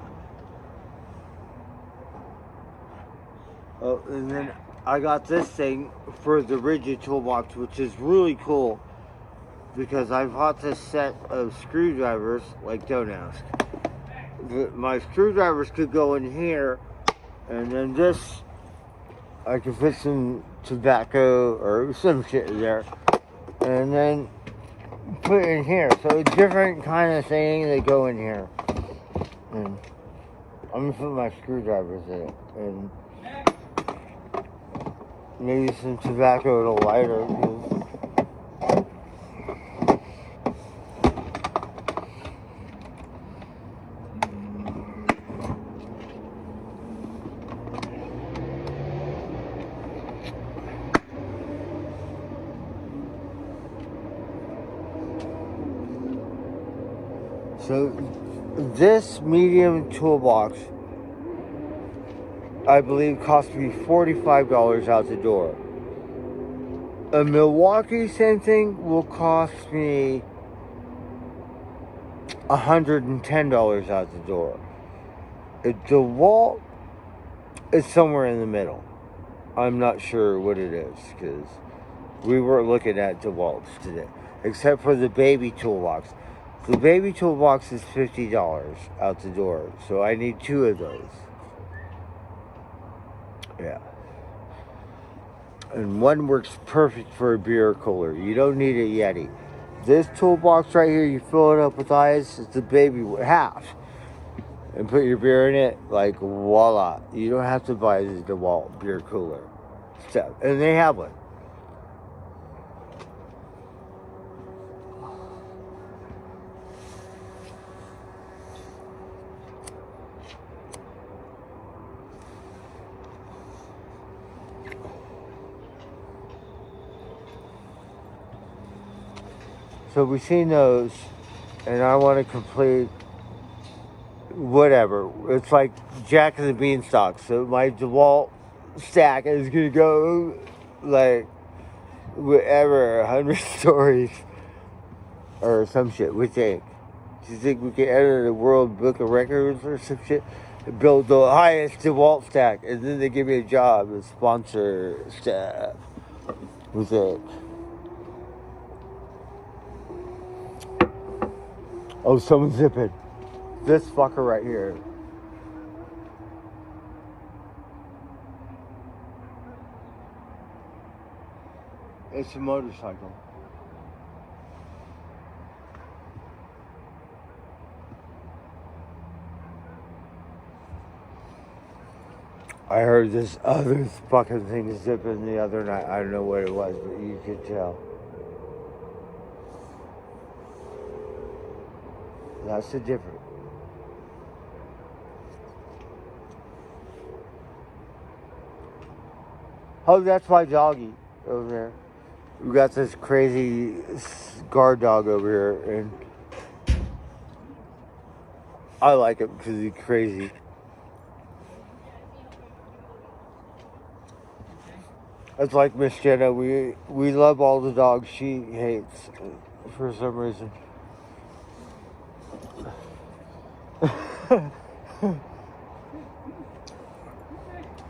Oh, and then I got this thing for the rigid toolbox, which is really cool because I bought this set of screwdrivers. Like, don't ask. My screwdrivers could go in here, and then this, I could put some tobacco or some shit in there, and then put it in here. So a different kind of thing that go in here. And I'm gonna put my screwdrivers in it, and maybe some tobacco and a lighter. So this medium toolbox, I believe, cost me $45 out the door. A Milwaukee same thing will cost me $110 out the door. A DeWalt is somewhere in the middle. I'm not sure what it is because we were looking at DeWalt's today, except for the baby toolbox. The baby toolbox is $50 out the door, so I need two of those. Yeah. And one works perfect for a beer cooler. You don't need a Yeti. This toolbox right here, you fill it up with ice. It's the baby half. And put your beer in it, like voila. You don't have to buy the DeWalt beer cooler stuff. And they have one. So we've seen those, and I want to complete whatever. It's like Jack of the Beanstalk. So my DeWalt stack is going to go like whatever, 100 stories or some shit. We think. Do you think we can enter the World Book of Records or some shit? Build the highest DeWalt stack, and then they give me a job and sponsor stuff. We think. Oh, someone's zipping. This fucker right here. It's a motorcycle. I heard this other fucking thing zipping the other night. I don't know what it was, but you could tell. That's the difference. Oh, that's my doggy over there. We got this crazy guard dog over here, and I like him because he's crazy. It's like Miss Jenna. We love all the dogs she hates for some reason.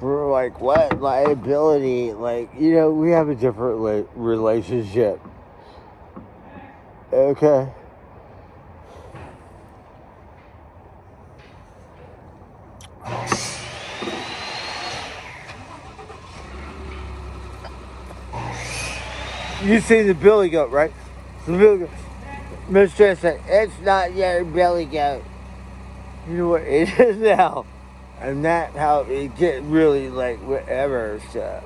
We're like, what liability? Like, you know, we have a different relationship. Okay. You see the billy goat, right? The billy goat. Miss Jen said, it's not your billy goat. You know what it is now? And that's how it get really like whatever stuff.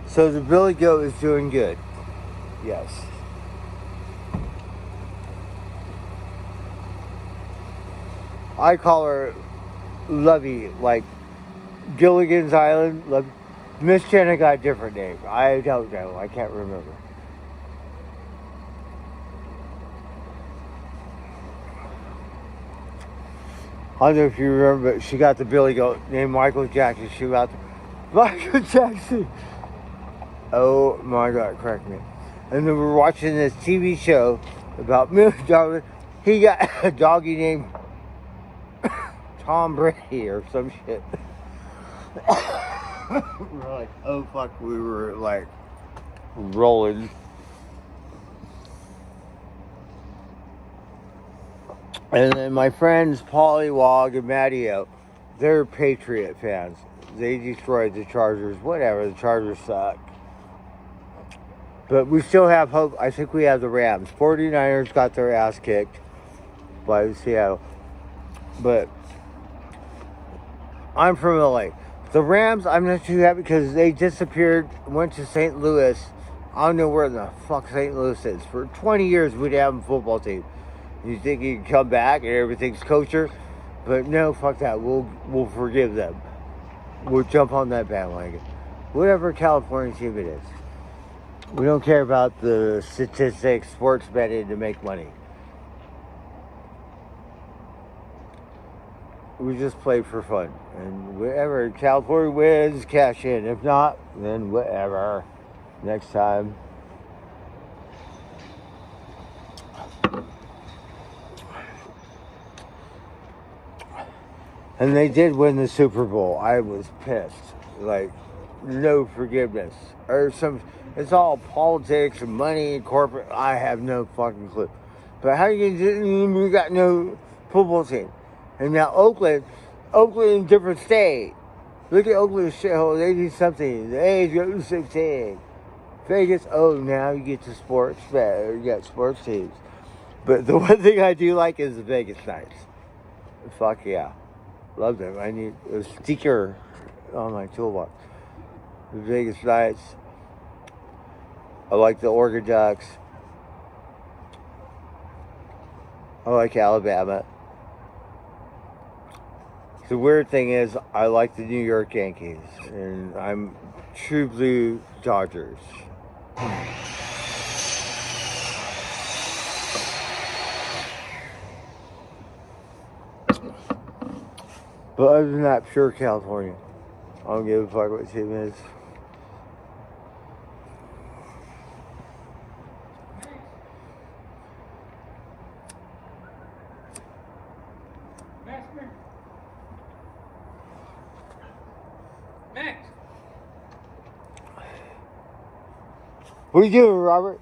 So the billy goat is doing good. Yes. I call her Lovey, like Gilligan's Island. Lovey. Miss Jenna got a different name. I don't know. I can't remember. I don't know if you remember, but she got the billy goat named Michael Jackson. She got the Michael Jackson. Oh my God, correct me. And then we're watching this TV show about dog. He got a doggy named Tom Brady or some shit. We're like, oh fuck, we were like rolling. And then my friends Polly Wog and Mattio, they're Patriot fans. They destroyed the Chargers. Whatever, the Chargers suck. But we still have hope. I think we have the Rams. 49ers got their ass kicked by Seattle. But I'm from LA. The Rams, I'm not too happy because they disappeared, went to St. Louis. I don't know where the fuck St. Louis is. For 20 years, we'd have a football team. You think you can come back and everything's kosher? But no, fuck that. We'll forgive them. We'll jump on that bandwagon. Whatever California team it is. We don't care about the statistics, sports betting to make money. We just play for fun. And whatever California wins, cash in. If not, then whatever. Next time. And they did win the Super Bowl. I was pissed. Like, no forgiveness. Or it's all politics and money and corporate. I have no fucking clue. But how you do, we got no football team. And now Oakland, different state. Look at Oakland shithole. They do something. The A's go to 16. Vegas, oh, now you get to sports. You got sports teams. But the one thing I do like is the Vegas Knights. Fuck yeah. Love them. I need a sticker on my toolbox. The Vegas Knights. I like the Oregon Ducks. I like Alabama. The weird thing is, I like the New York Yankees. And I'm true blue Dodgers. But other than that, pure California. I don't give a fuck what team is. Max. What are you doing, Robert?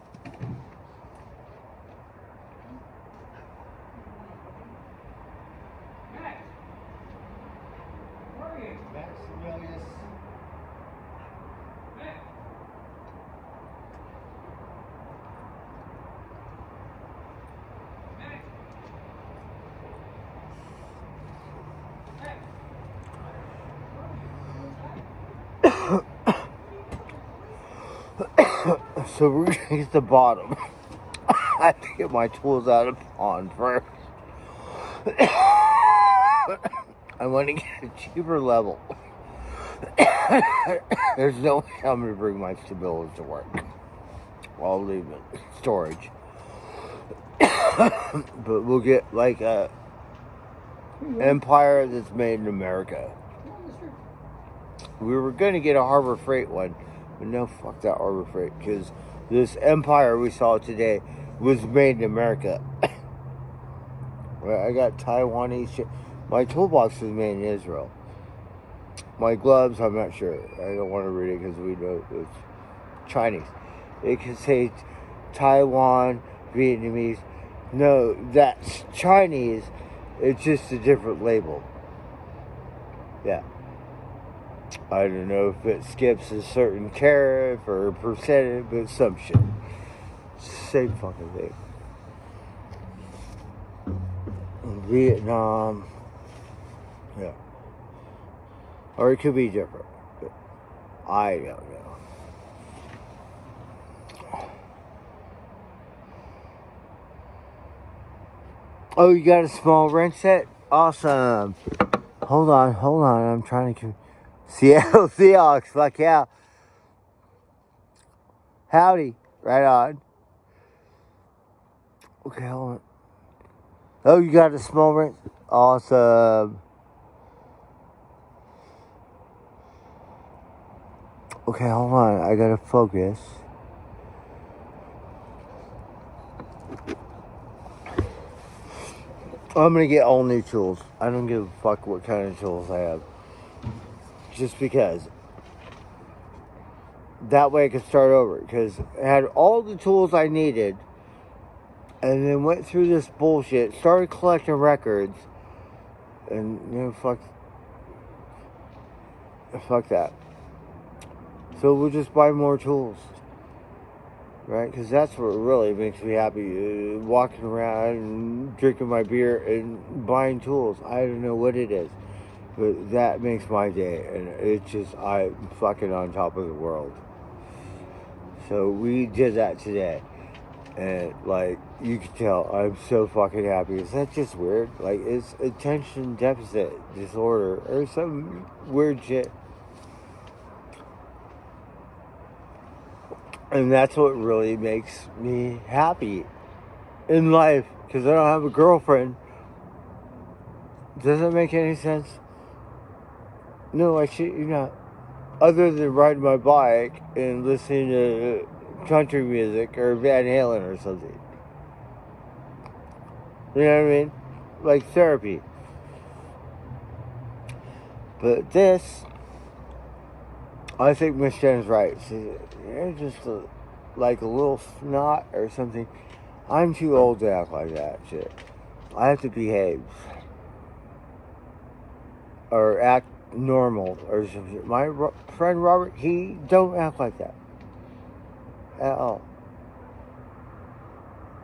So we're gonna get the bottom. I have to get my tools out of the pond first. I want to get a cheaper level. There's no way I'm going to bring my stability to work. I'll leave it in storage. But we'll get like a Empire that's made in America. We were going to get a Harbor Freight one, but no, fuck that Harbor Freight, because this Empire we saw today was made in America. I got Taiwanese shit. My toolbox was made in Israel. My gloves, I'm not sure. I don't want to read it because we know it's Chinese. It could say Taiwan, Vietnamese. No, that's Chinese. It's just a different label. Yeah. I don't know if it skips a certain tariff or percentage, but some shit. Same fucking thing. Vietnam. Yeah. Or it could be different. I don't know. Oh, you got a small wrench set? Awesome. Hold on. I'm trying to... Seattle Seahawks, fuck yeah. Howdy. Right on. Okay, hold on. Oh, you got a small wrench? Awesome. Okay, hold on. I gotta focus. I'm gonna get all new tools. I don't give a fuck what kind of tools I have. Just because. That way I can start over. Because I had all the tools I needed. And then went through this bullshit. Started collecting records. And, you know, fuck that. So we'll just buy more tools. Right? Because that's what really makes me happy. Walking around and drinking my beer and buying tools. I don't know what it is. But that makes my day. And it's just, I'm fucking on top of the world. So we did that today. And, like, you can tell I'm so fucking happy. Is that just weird? Like, it's attention deficit disorder or some weird shit. And that's what really makes me happy in life. Because I don't have a girlfriend. Does that make any sense? No, I shit you not. Other than riding my bike and listening to country music or Van Halen or something. You know what I mean? Like therapy. But this, I think Miss Jen's right. You're just like a little snot or something. I'm too old to act like that shit. I have to behave. Or act normal or something. My friend Robert, he don't act like that. At all.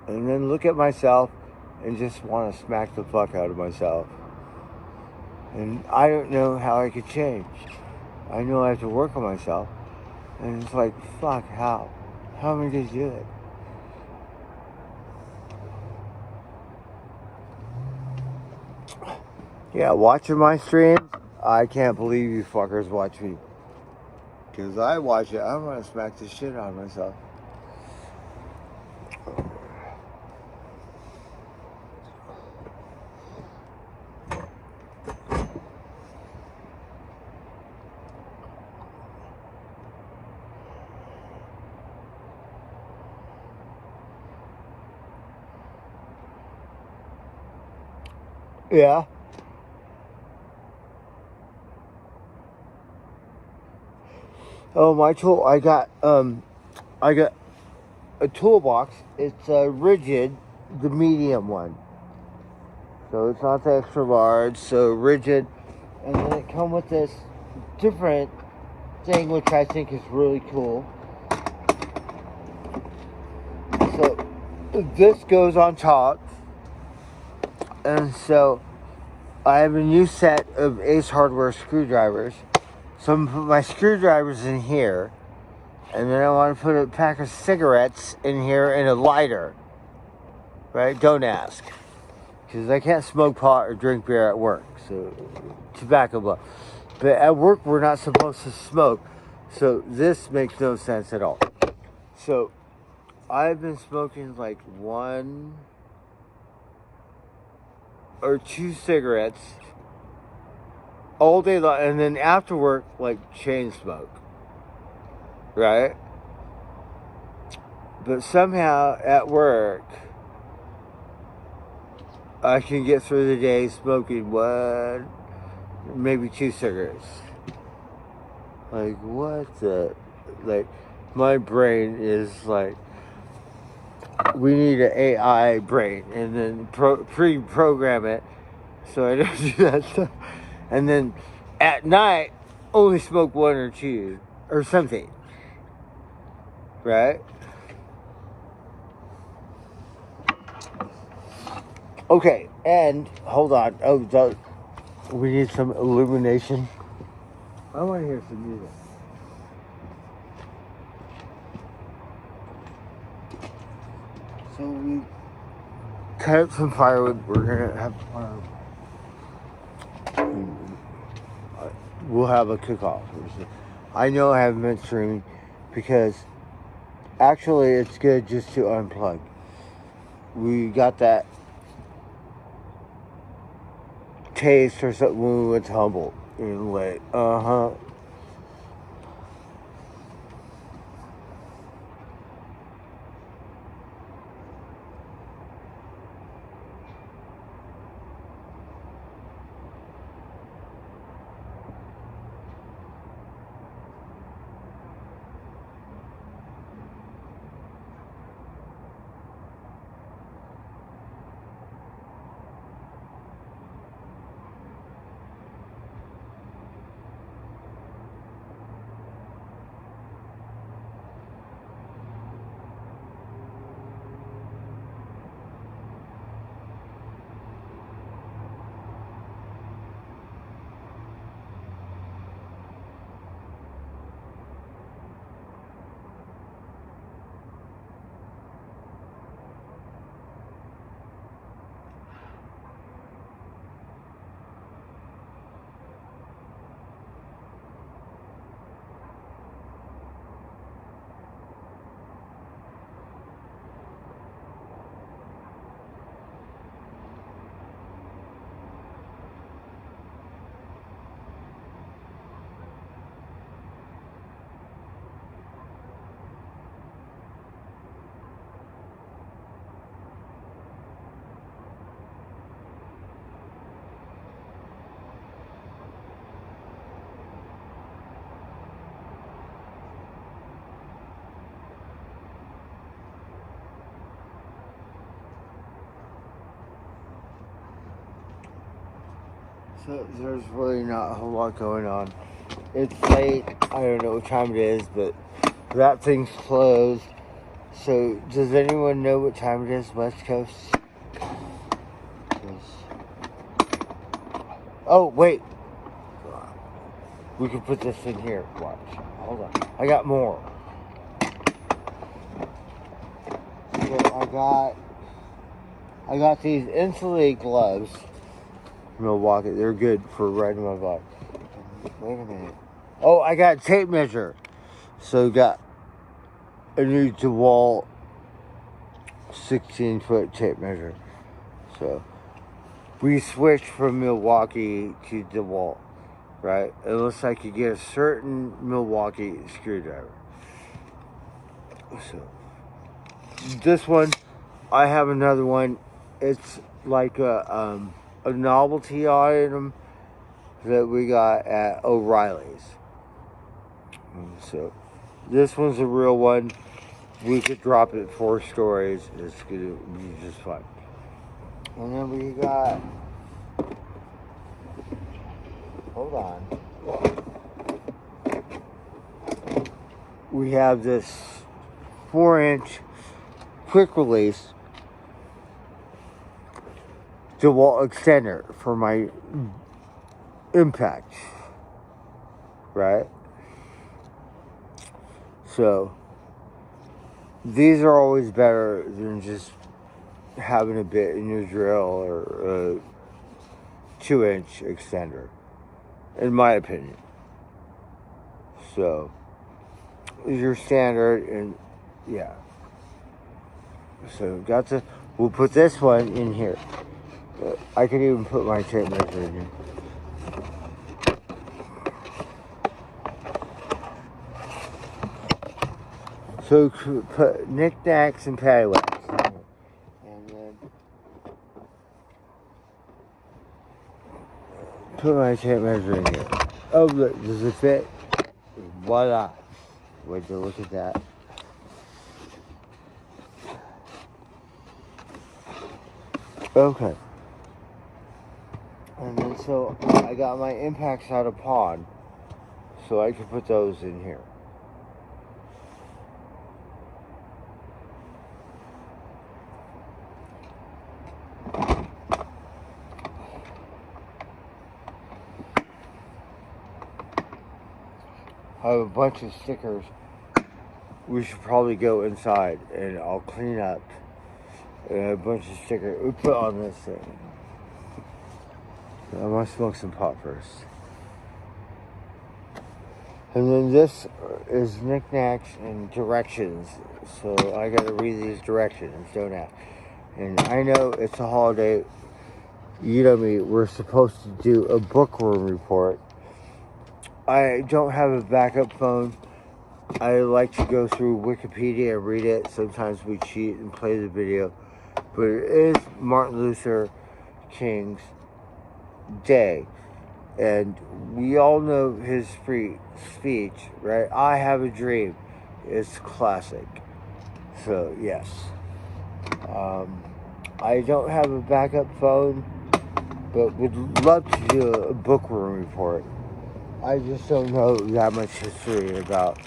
And then look at myself and just want to smack the fuck out of myself. And I don't know how I could change. I know I have to work on myself. And it's like, fuck, how? How am I going to do it? Yeah, watching my streams, I can't believe you fuckers watch me. Because I watch it, I'm going to smack the shit out of myself. Yeah. Oh, my tool, I got a toolbox. It's rigid, the medium one. So it's not the extra large, so rigid. And then it comes with this different thing, which I think is really cool. So this goes on top. And so I have a new set of Ace Hardware screwdrivers. So I'm going to put my screwdrivers in here. And then I want to put a pack of cigarettes in here and a lighter. Right? Don't ask. Because I can't smoke pot or drink beer at work. So, tobacco blow. But at work, we're not supposed to smoke. So, this makes no sense at all. So, I've been smoking like 1 or 2 cigarettes all day long. And then after work, like chain smoke. Right? But somehow at work, I can get through the day smoking 1, maybe 2 cigarettes. Like, what the? Like, my brain is like, we need an AI brain and then pre-program it so I don't do that stuff. And then at night, only smoke 1 or 2 or something. Right? Okay, and hold on. Oh, we need some illumination. I want to hear some music. So we cut up some firewood. We're gonna have we'll have a cook-off. I know I haven't been streaming because actually it's good just to unplug. We got that taste or something when we went to Humboldt in late. So there's really not a whole lot going on. It's late. I don't know what time it is, but that thing's closed. So does anyone know what time it is, West Coast? Oh, wait. We can put this in here. Watch. Hold on. I got more. So I got these insulated gloves. Milwaukee. They're good for riding my bike. Wait a minute. Oh, I got a tape measure. So got a new DeWalt 16-foot tape measure. So we switched from Milwaukee to DeWalt, right? Unless I could get a certain Milwaukee screwdriver. So this one, I have another one. It's like a novelty item that we got at O'Reilly's. So this one's a real one. We could drop it 4 stories. It's gonna be just fine. And then we got, hold on. We have this 4-inch quick release DeWalt extender for my impact, right? So these are always better than just having a bit in your drill or a 2-inch extender, in my opinion. So your standard, and yeah. So we'll put this one in here. I could even put my tape measure in here. So put knickknacks and paddywhacks in here. And then put my tape measure in here. Oh, look, does it fit? Voila. Wait to look at that. Okay. And then so I got my impacts out of pawn, so I can put those in here. I have a bunch of stickers. We should probably go inside and I'll clean up a bunch of stickers we put on this thing. I want to smoke some pot first. And then this is knickknacks and directions. So I gotta read these directions, don't I? And I know it's a holiday. You know me, we're supposed to do a bookworm report. I don't have a backup phone. I like to go through Wikipedia and read it. Sometimes we cheat and play the video. But it is Martin Luther King's Day. And we all know his speech, right? I have a dream. It's classic. So, yes. I don't have a backup phone, but would love to do a bookworm report. I just don't know that much history about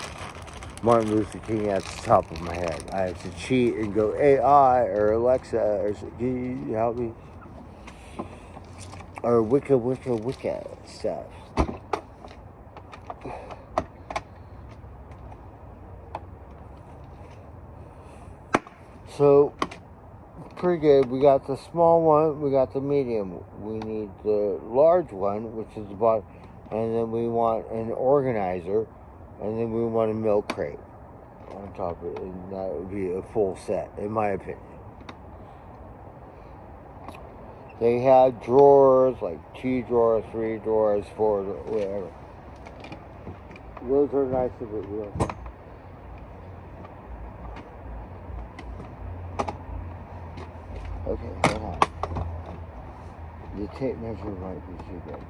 Martin Luther King at the top of my head. I have to cheat and go AI or Alexa or can you help me? Or Wicca stuff. So, pretty good. We got the small one, we got the medium. We need the large one, which is the bottom. And then we want an organizer, and then we want a milk crate on top of it, and that would be a full set, in my opinion. They had drawers, like 2 drawers, 3 drawers, 4 drawers, whatever. Those are nice to put real. Okay, hold on. The tape measure might be too big.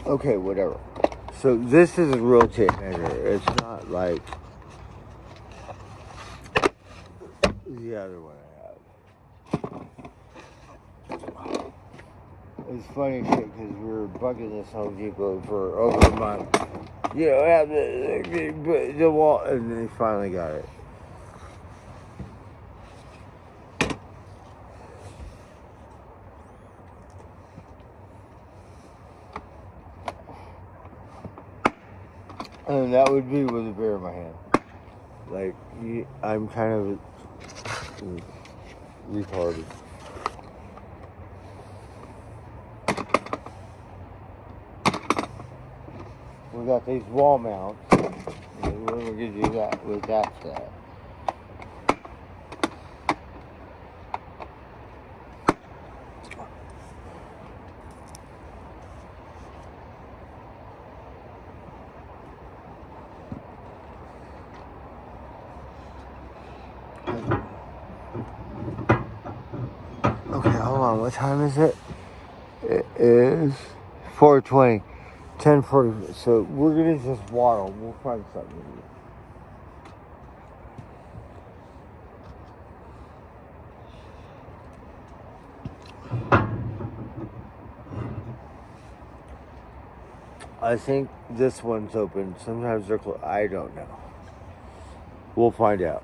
Okay, whatever. So this is a real tape measure. It's not like the other one I have. It's funny shit because we were bugging this Home Depot for over a month. You know, have the wall, and they finally got it. And that would be with a beer in my hand. Like, I'm kind of retarded. We got these wall mounts. We're going to do that with that stuff. Okay, hold on. What time is it? It is 4:20. 10:40. So we're gonna just waddle. We'll find something. I think this one's open. Sometimes they're closed. I don't know. We'll find out.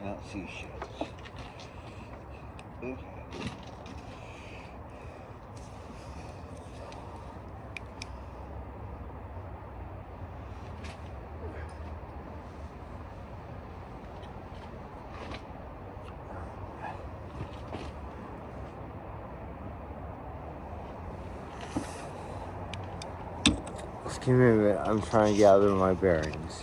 not see shit. Okay. Just give me a minute. I'm trying to gather my bearings.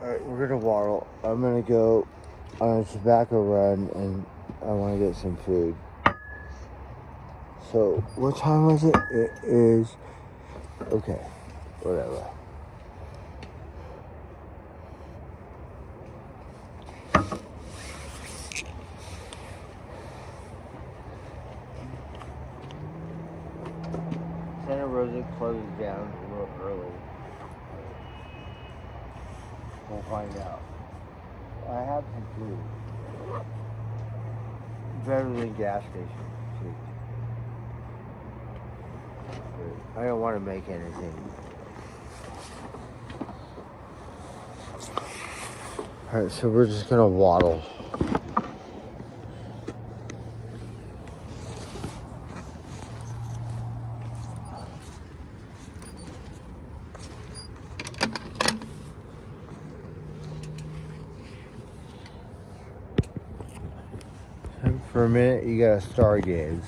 Alright, we're gonna waddle. I'm gonna go on a tobacco run and I wanna get some food. So, what time was it? It is, okay, whatever. Santa Rosa closes down a little early. We'll find out. I have some food. Better than gas station food. But I don't want to make anything. Alright, so we're just gonna waddle. For a minute, you gotta stargaze.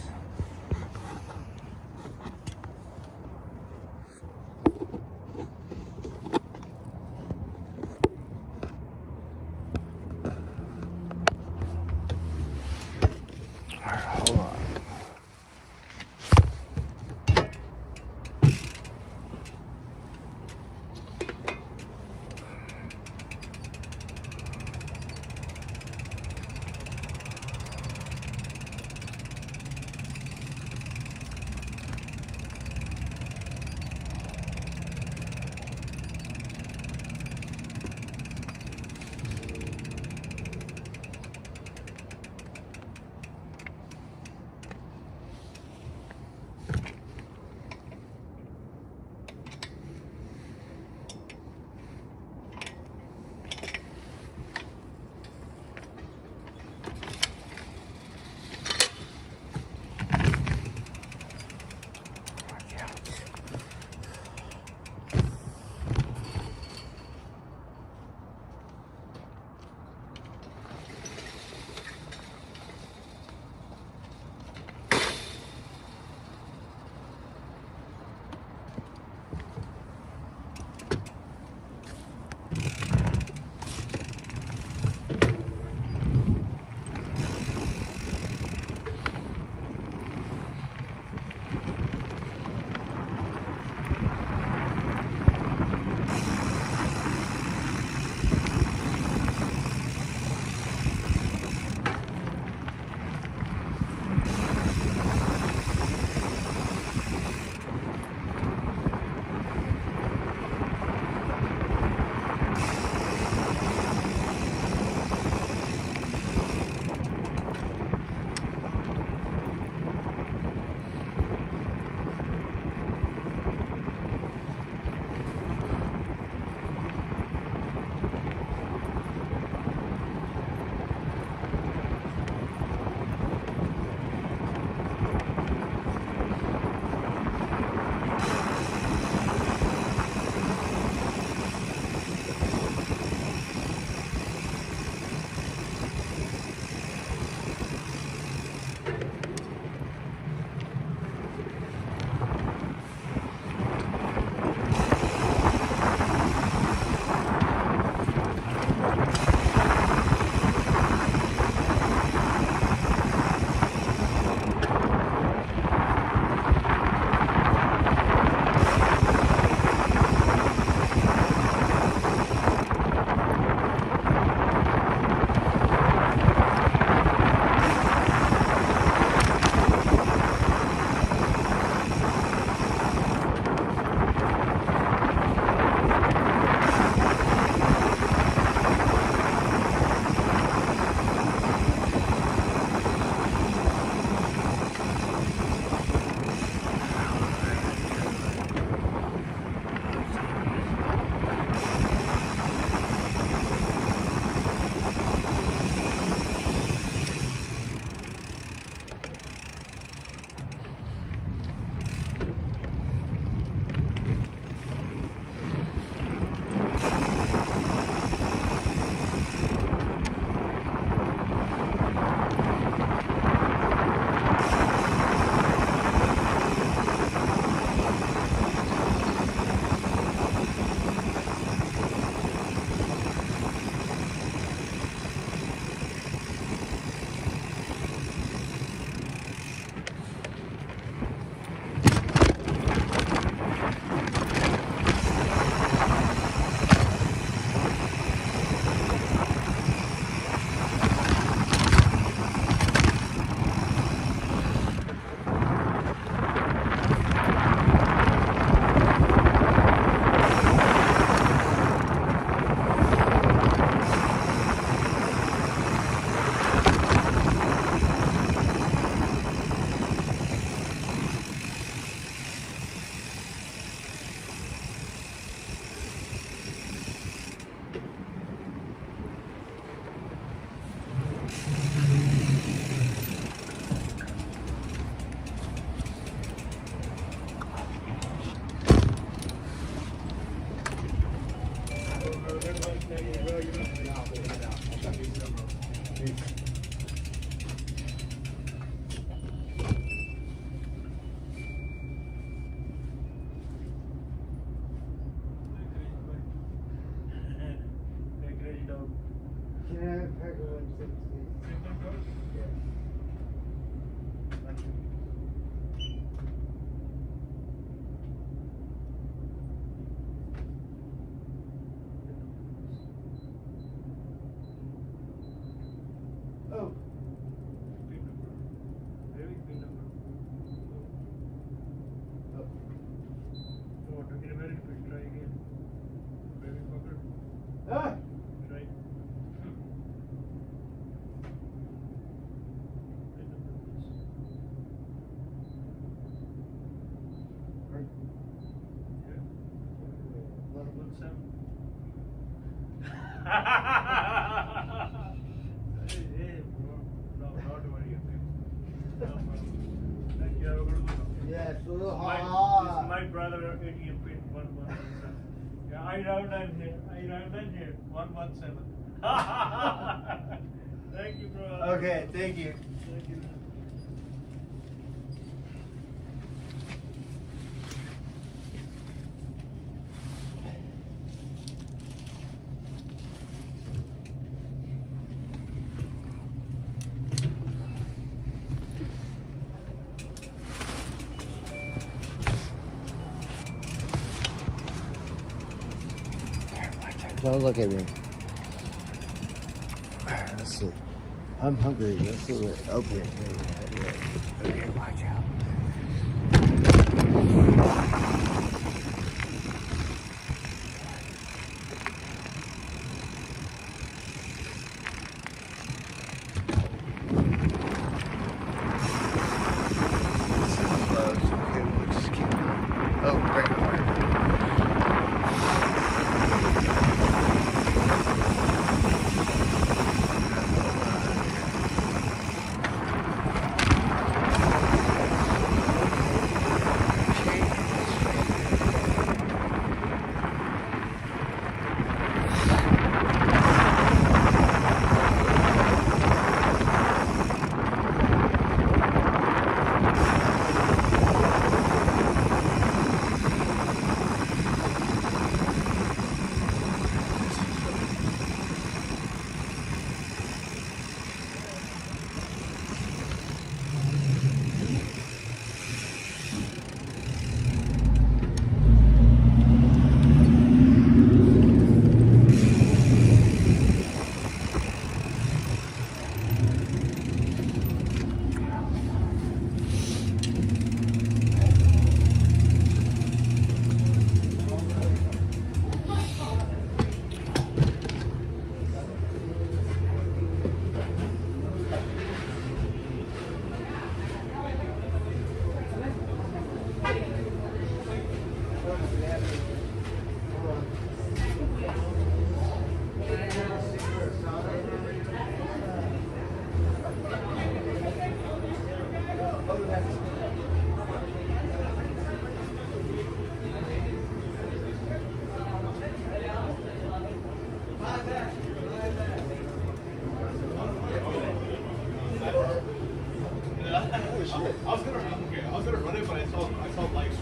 Alright, hold on. Yes, This is my brother ATM pin 117. Yeah, I round and here. 117. Thank you, bro. Okay, thank you. Thank you. Don't look at me. Let's see. I'm hungry. Let's see what. Okay. Okay, watch out. Oh, great.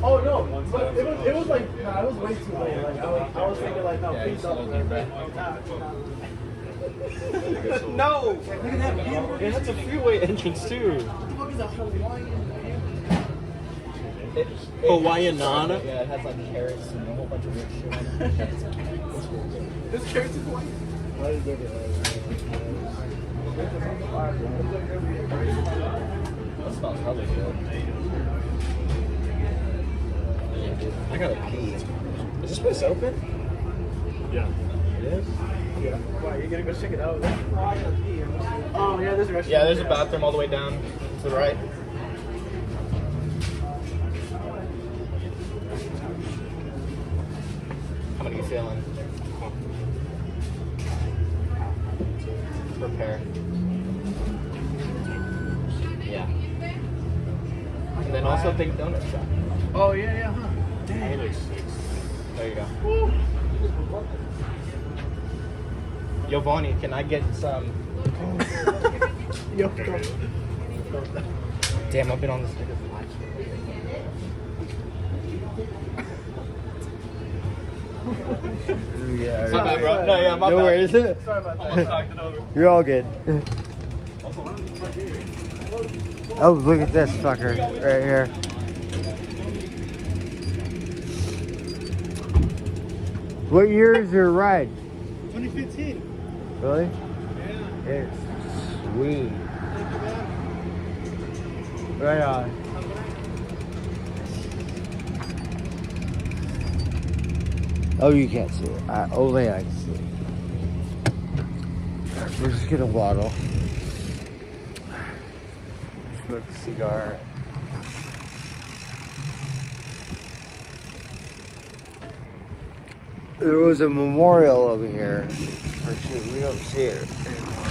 Oh no, but it was like it was way too late. Like I was thinking like no, please don't. No, look at that view. Yeah, that's a freeway entrance too. What the fuck is a Hawaiian? Hawaiian nana. Yeah, it has like carrots and a whole bunch of weird shit on it. This carrots is Hawaiian. Why did you get it? That smells really good. I gotta pee. Is this place open? Yeah. It is? Yeah. Why, you gonna go check it out? Oh yeah, there's a restaurant. Yeah, there's a bathroom all the way down to the right. How many are you feeling? Prepare. Yeah. And then also big donut shop. Oh yeah, huh? Damn. There you go. Giovanni, can I get some Yo, go. Damn, I've been on this nigga for life. Yeah. My bad, bro. No, yeah, my No bad. worries. Sorry about that. Almost knocked it over. You're all good. Oh, look at this fucker right here. What year is your ride? 2015. Really? Yeah. It's sweet. Right on. Oh, you can't see it. Only I can see it. We're just gonna waddle. Smoke a cigar. There was a memorial over here. Or shoot, we don't see it anymore.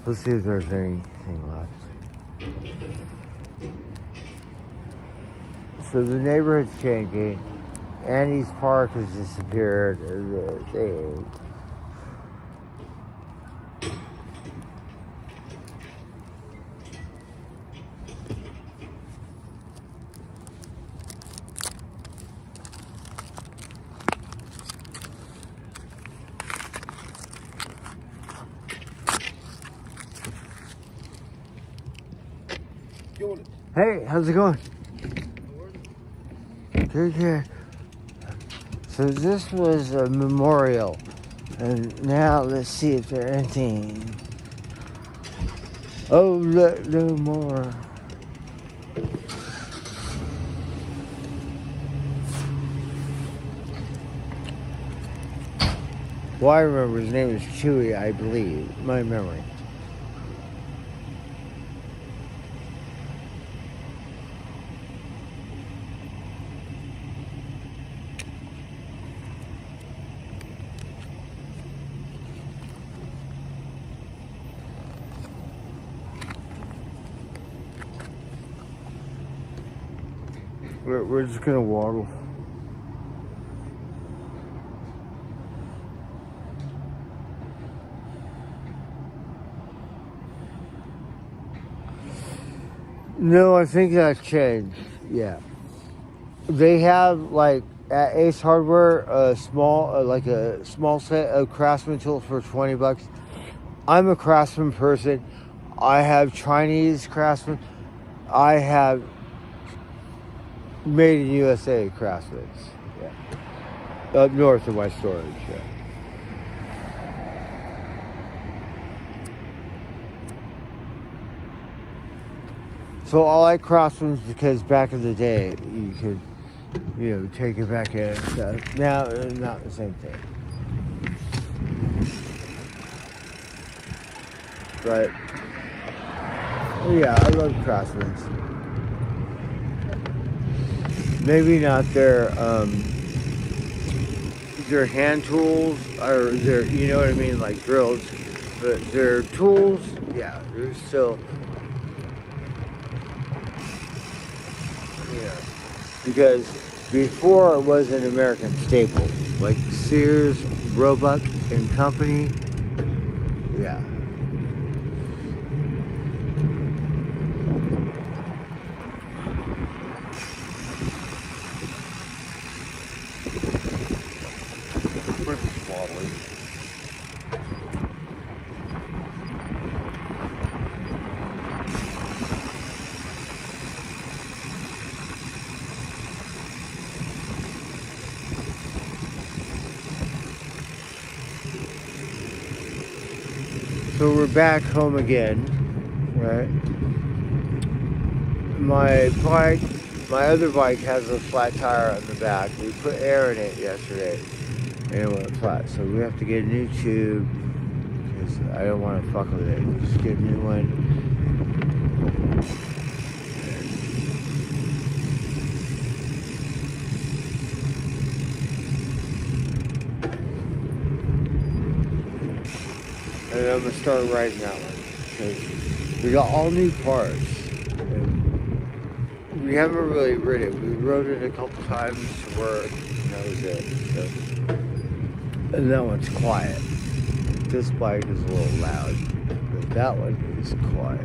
Let's see if there's anything left. So the neighborhood's changing. Annie's Park has disappeared. Hey, how's it going? Good. So this was a memorial, and now let's see if there's anything. Oh, look, no more. Well, I remember his name was Chewy, I believe. My memory. We're just gonna waddle. No, I think that's changed. Yeah, they have like at Ace Hardware a small, like a small set of Craftsman tools for $20. I'm a Craftsman person. I have Chinese Craftsman. I have made in USA Craftsman. Yeah, up north of my storage. Yeah. So I like Craftsman because back in the day you could, take it back in and stuff. Now, not the same thing. But yeah, I love Craftsman. Maybe not their hand tools or their, you know what I mean, like drills, but their tools, yeah, they're still, because before it was an American staple, like Sears, Roebuck and Company, yeah. So we're back home again, right? My other bike has a flat tire on the back. We put air in it yesterday and it went flat. So we have to get a new tube because I don't want to fuck with it. Just get a new one. And I'm gonna start riding that one because we got all new parts. And we haven't really ridden it. We rode it a couple times to work, and that was it. So. And that one's quiet. This bike is a little loud, but that one is quiet.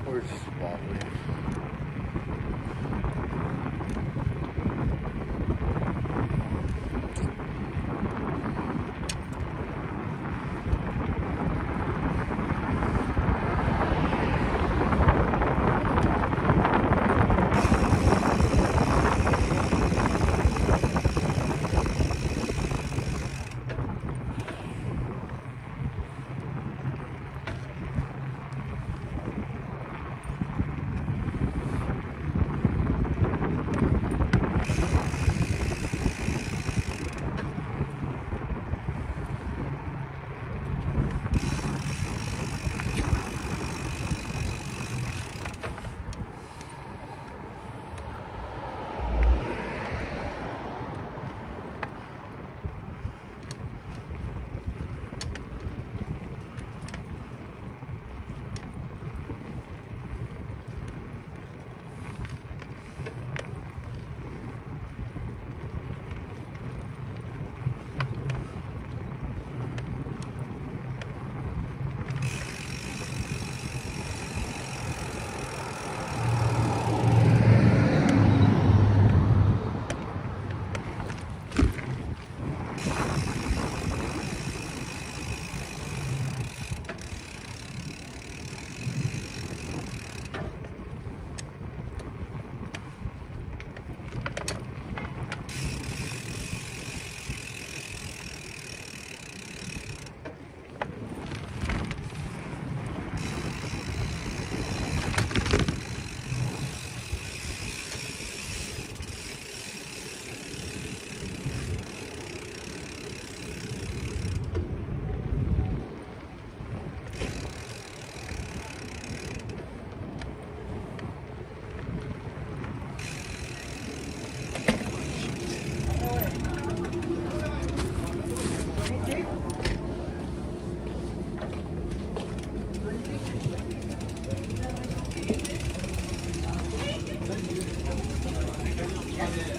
We're just walking.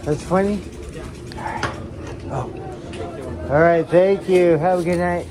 That's funny? Oh. All right, thank you. Have a good night.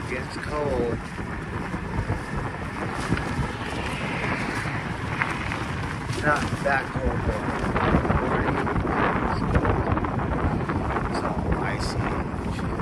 It's cold. Not that cold though. 40. It's all icy and shit.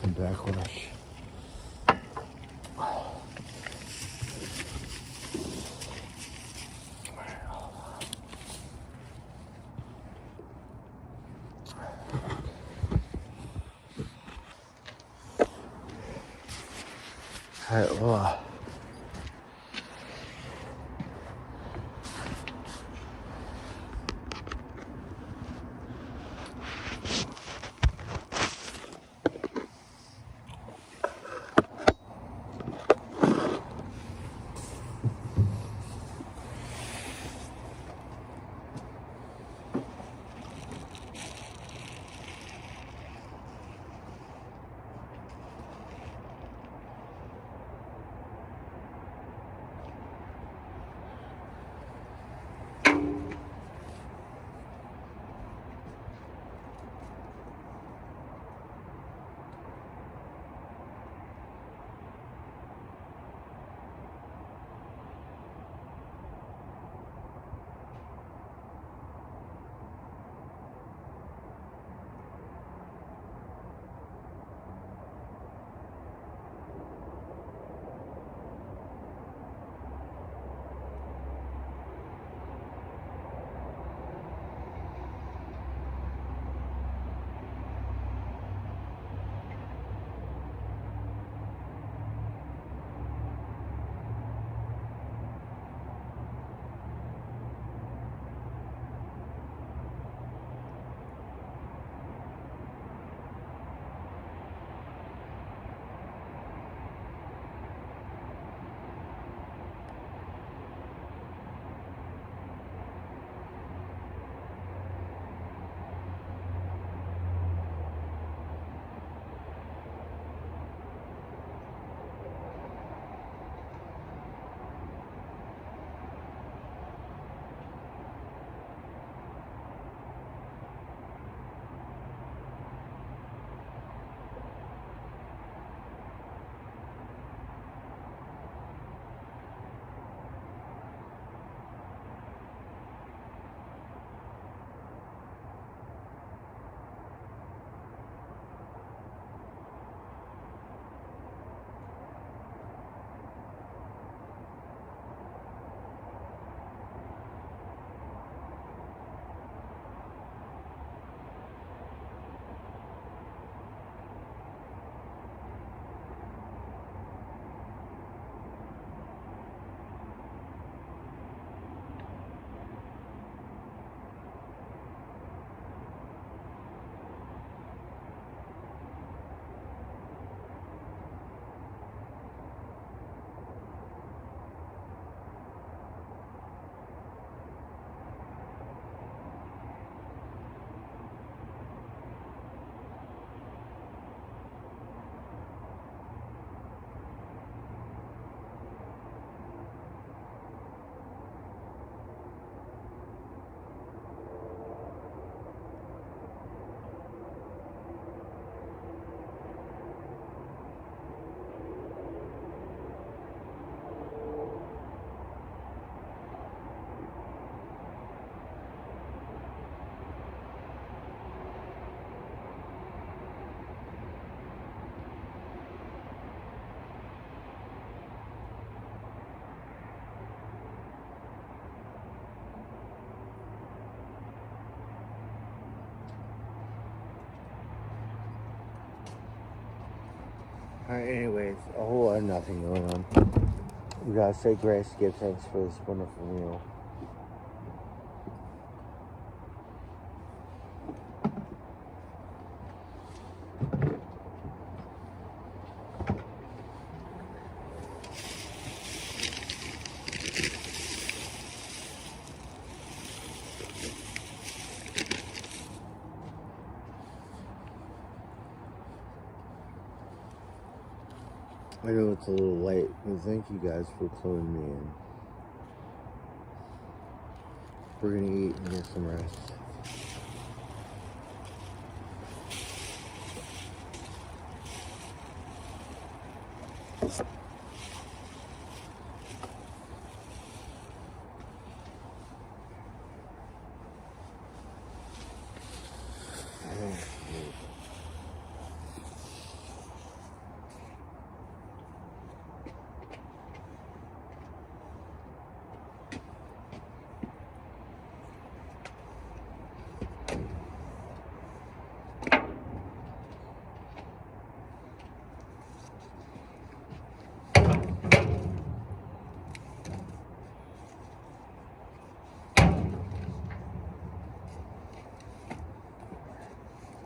Some backwash. Alright, well, Alright, anyways, a whole lot of nothing going on. We gotta say grace, give thanks for this wonderful meal. I know it's a little late, but thank you guys for cluing me in. We're gonna eat and get some rest.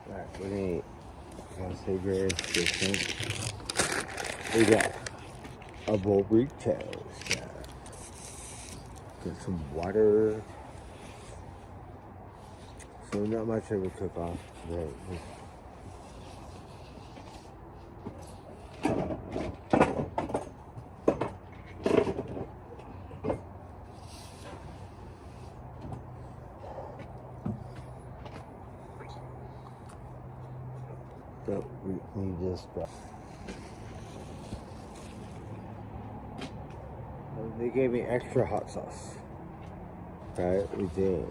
Alright, we're gonna eat. Gotta say grace, give thanks. We got a burrito. Get some water. So not much of a cook-off today. So we need this stuff. They gave me extra hot sauce. Right, we did.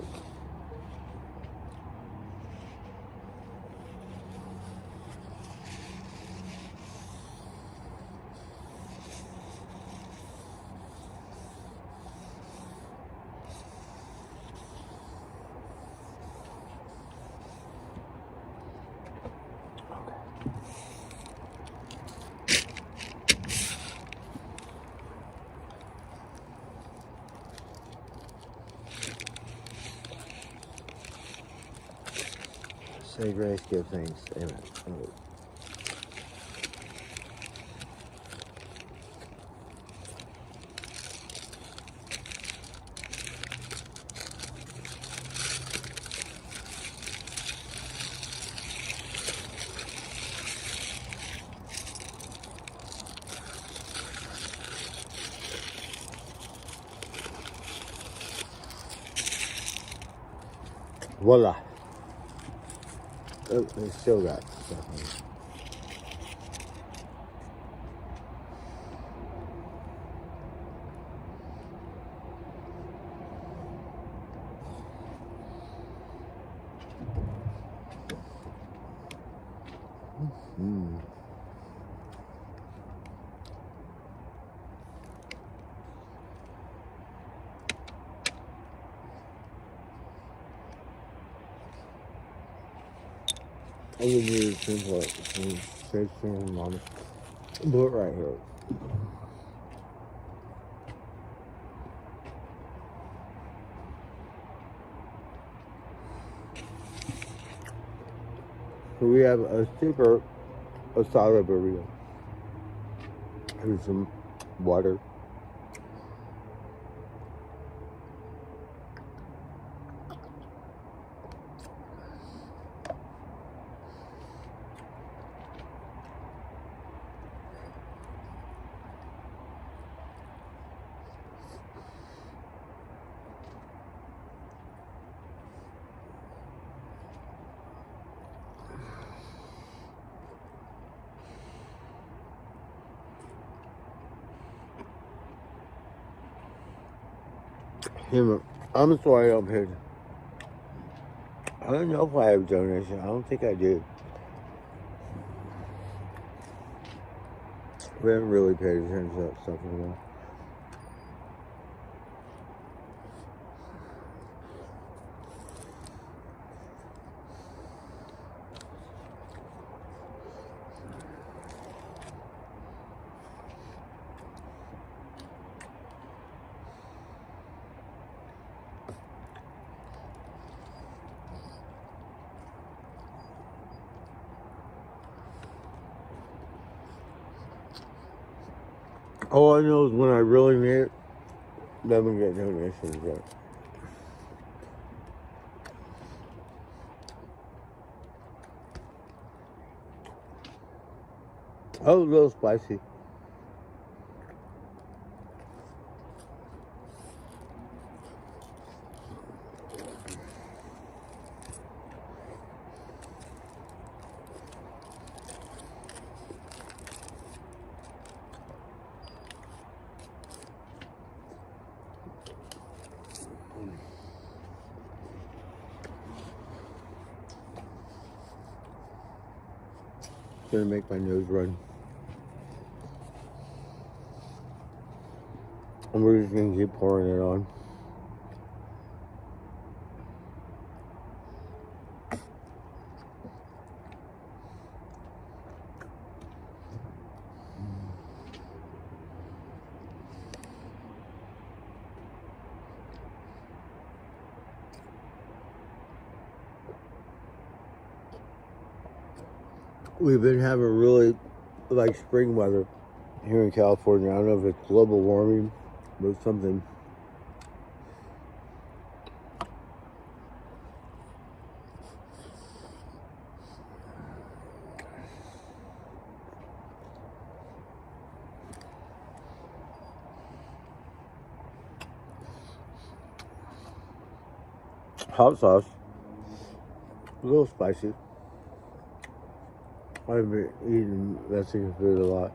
Say grace, give thanks. Amen. Voila. Oh, they still got stuff in it. I would need to straight from mama. Do it right here. So we have a salad burrito. Here's some water. I'm sorry I'm here. I don't know if I have a donation. I don't think I did. We haven't really paid attention to that stuff anymore. All I know is when I really need it, then we get donations. Right? Oh, a little spicy. Gonna make my nose run. And we're just gonna keep pouring it on. We've been having really like spring weather here in California. I don't know if it's global warming, but something. Hot sauce, a little spicy. I've been eating Mexican food a lot.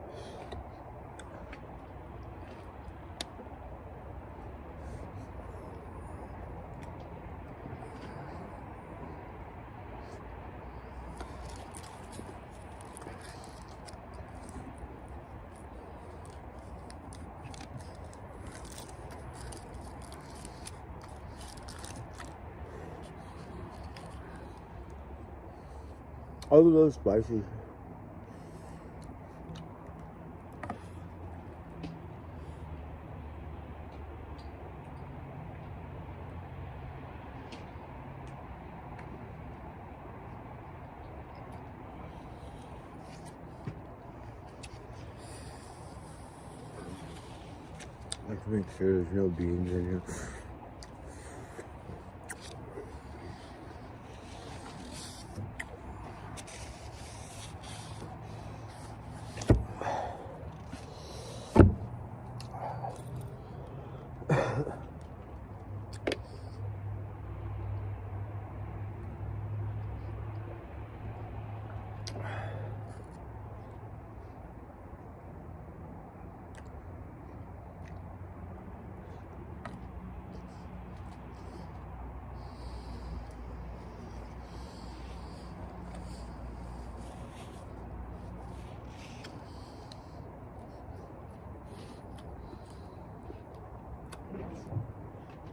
Oh, a little spicy. I have to make sure there's no beans in here.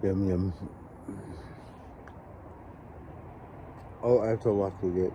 Yum yum. Oh, that's a lot to get.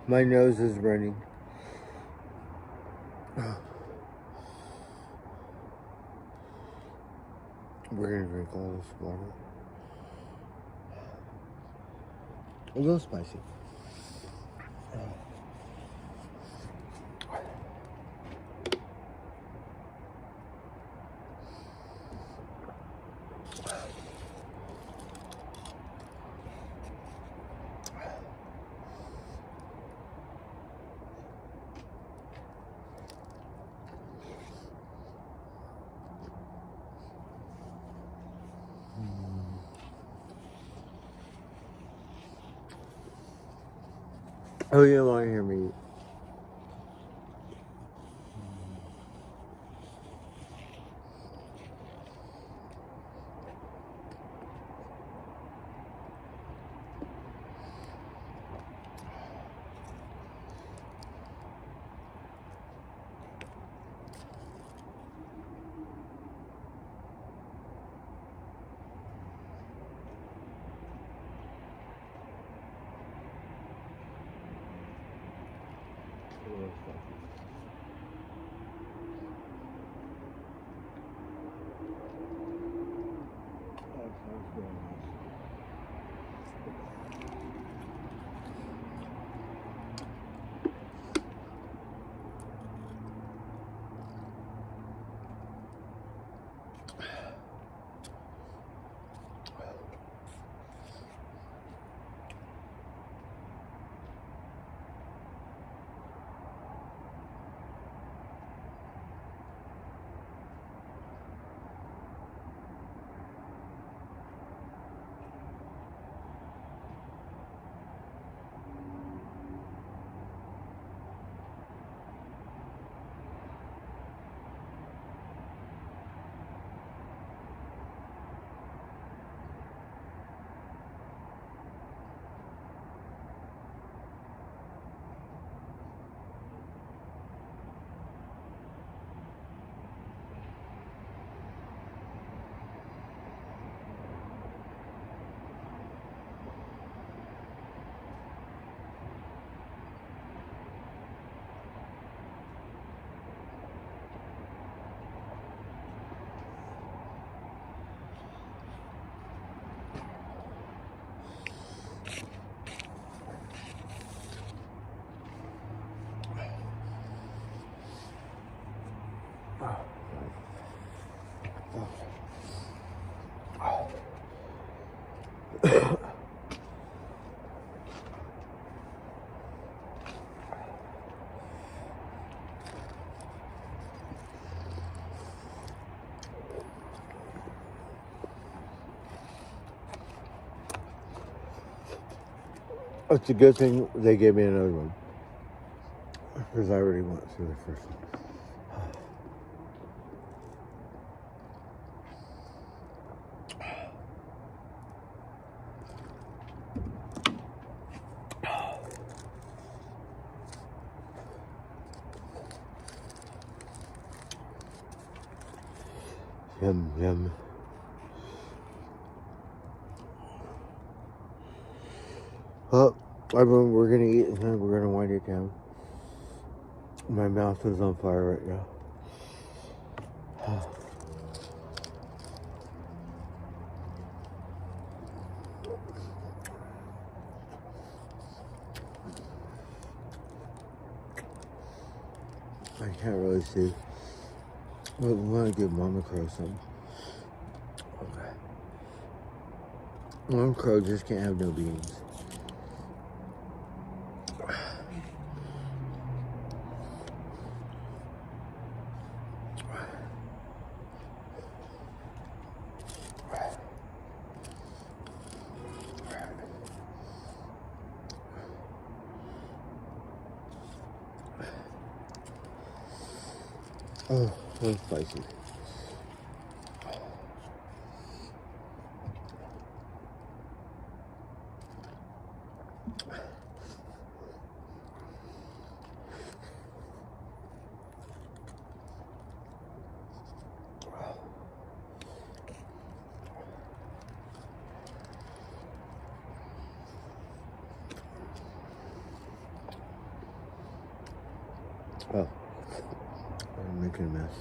My nose is running. We're gonna drink all this water. A little spicy. Oh, you don't want to hear me. It's a good thing they gave me another one. Because I already went through the first one. Yum, yum. Well, everyone, we're going to eat and then we're going to wind it down. My mouth is on fire right now. I can't really see. But we want to give Mama Crow some. Okay. Mama Crow just can't have no beans. Oh, that's spicy. Oh, I'm making a mess.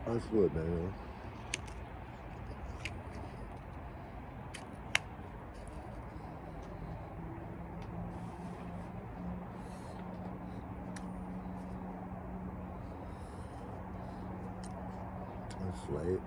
That's good, man. It's late.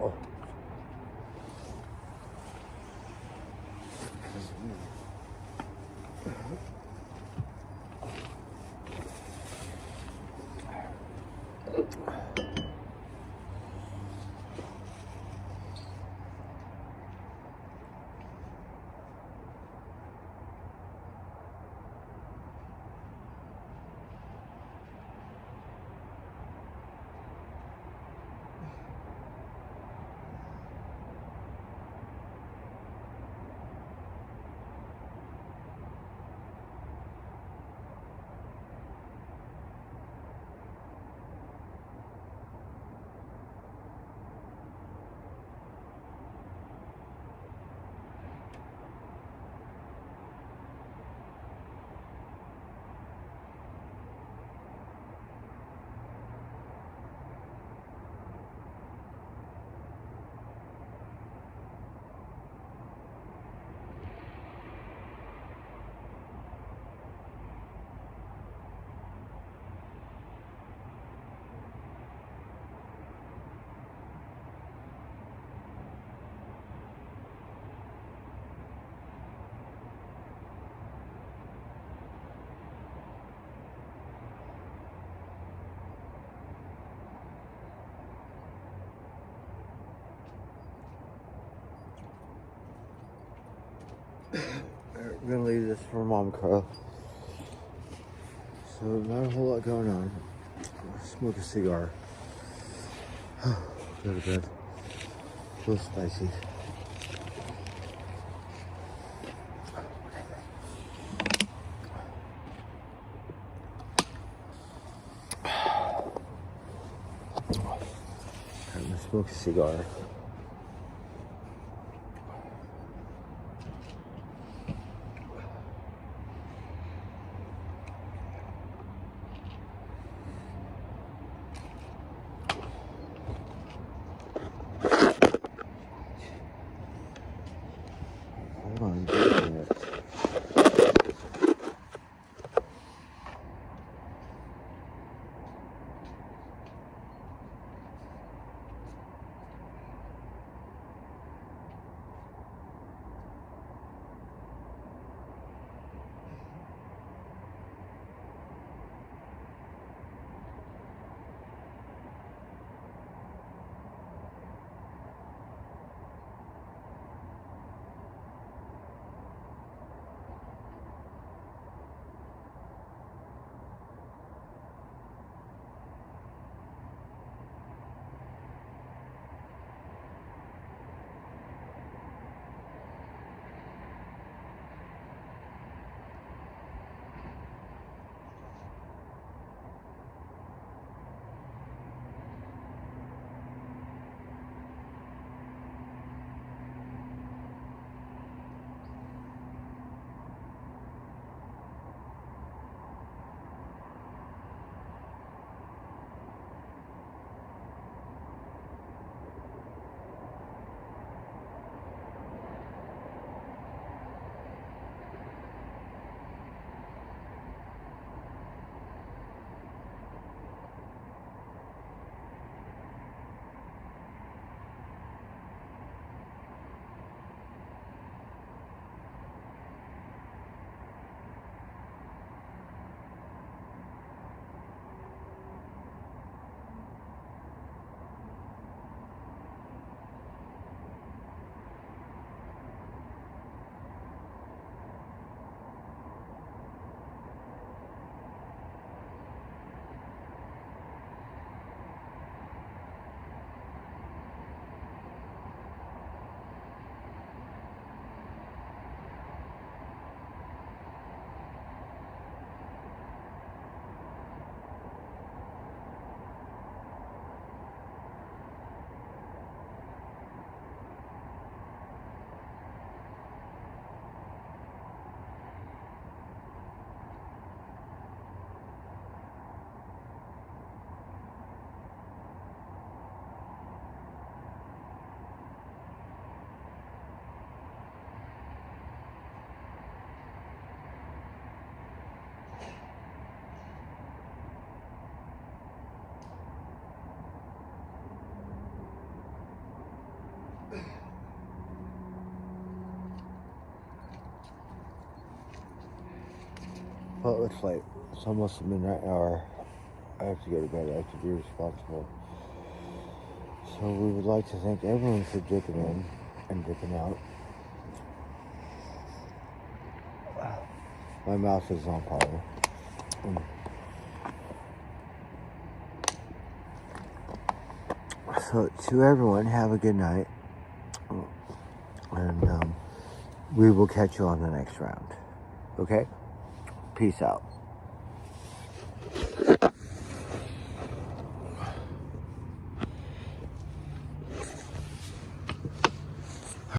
Oh. We're gonna leave this for Mom Crow. So not a whole lot going on. Smoke a cigar. Go to bed. A little spicy. I'm gonna smoke a cigar. Hold on, just a minute. Well, it's late. It's almost the midnight hour. I have to go to bed. I have to be responsible. So we would like to thank everyone for dipping in and dipping out. My mouth is on fire. So to everyone, have a good night. And we will catch you on the next round. Okay? Peace out.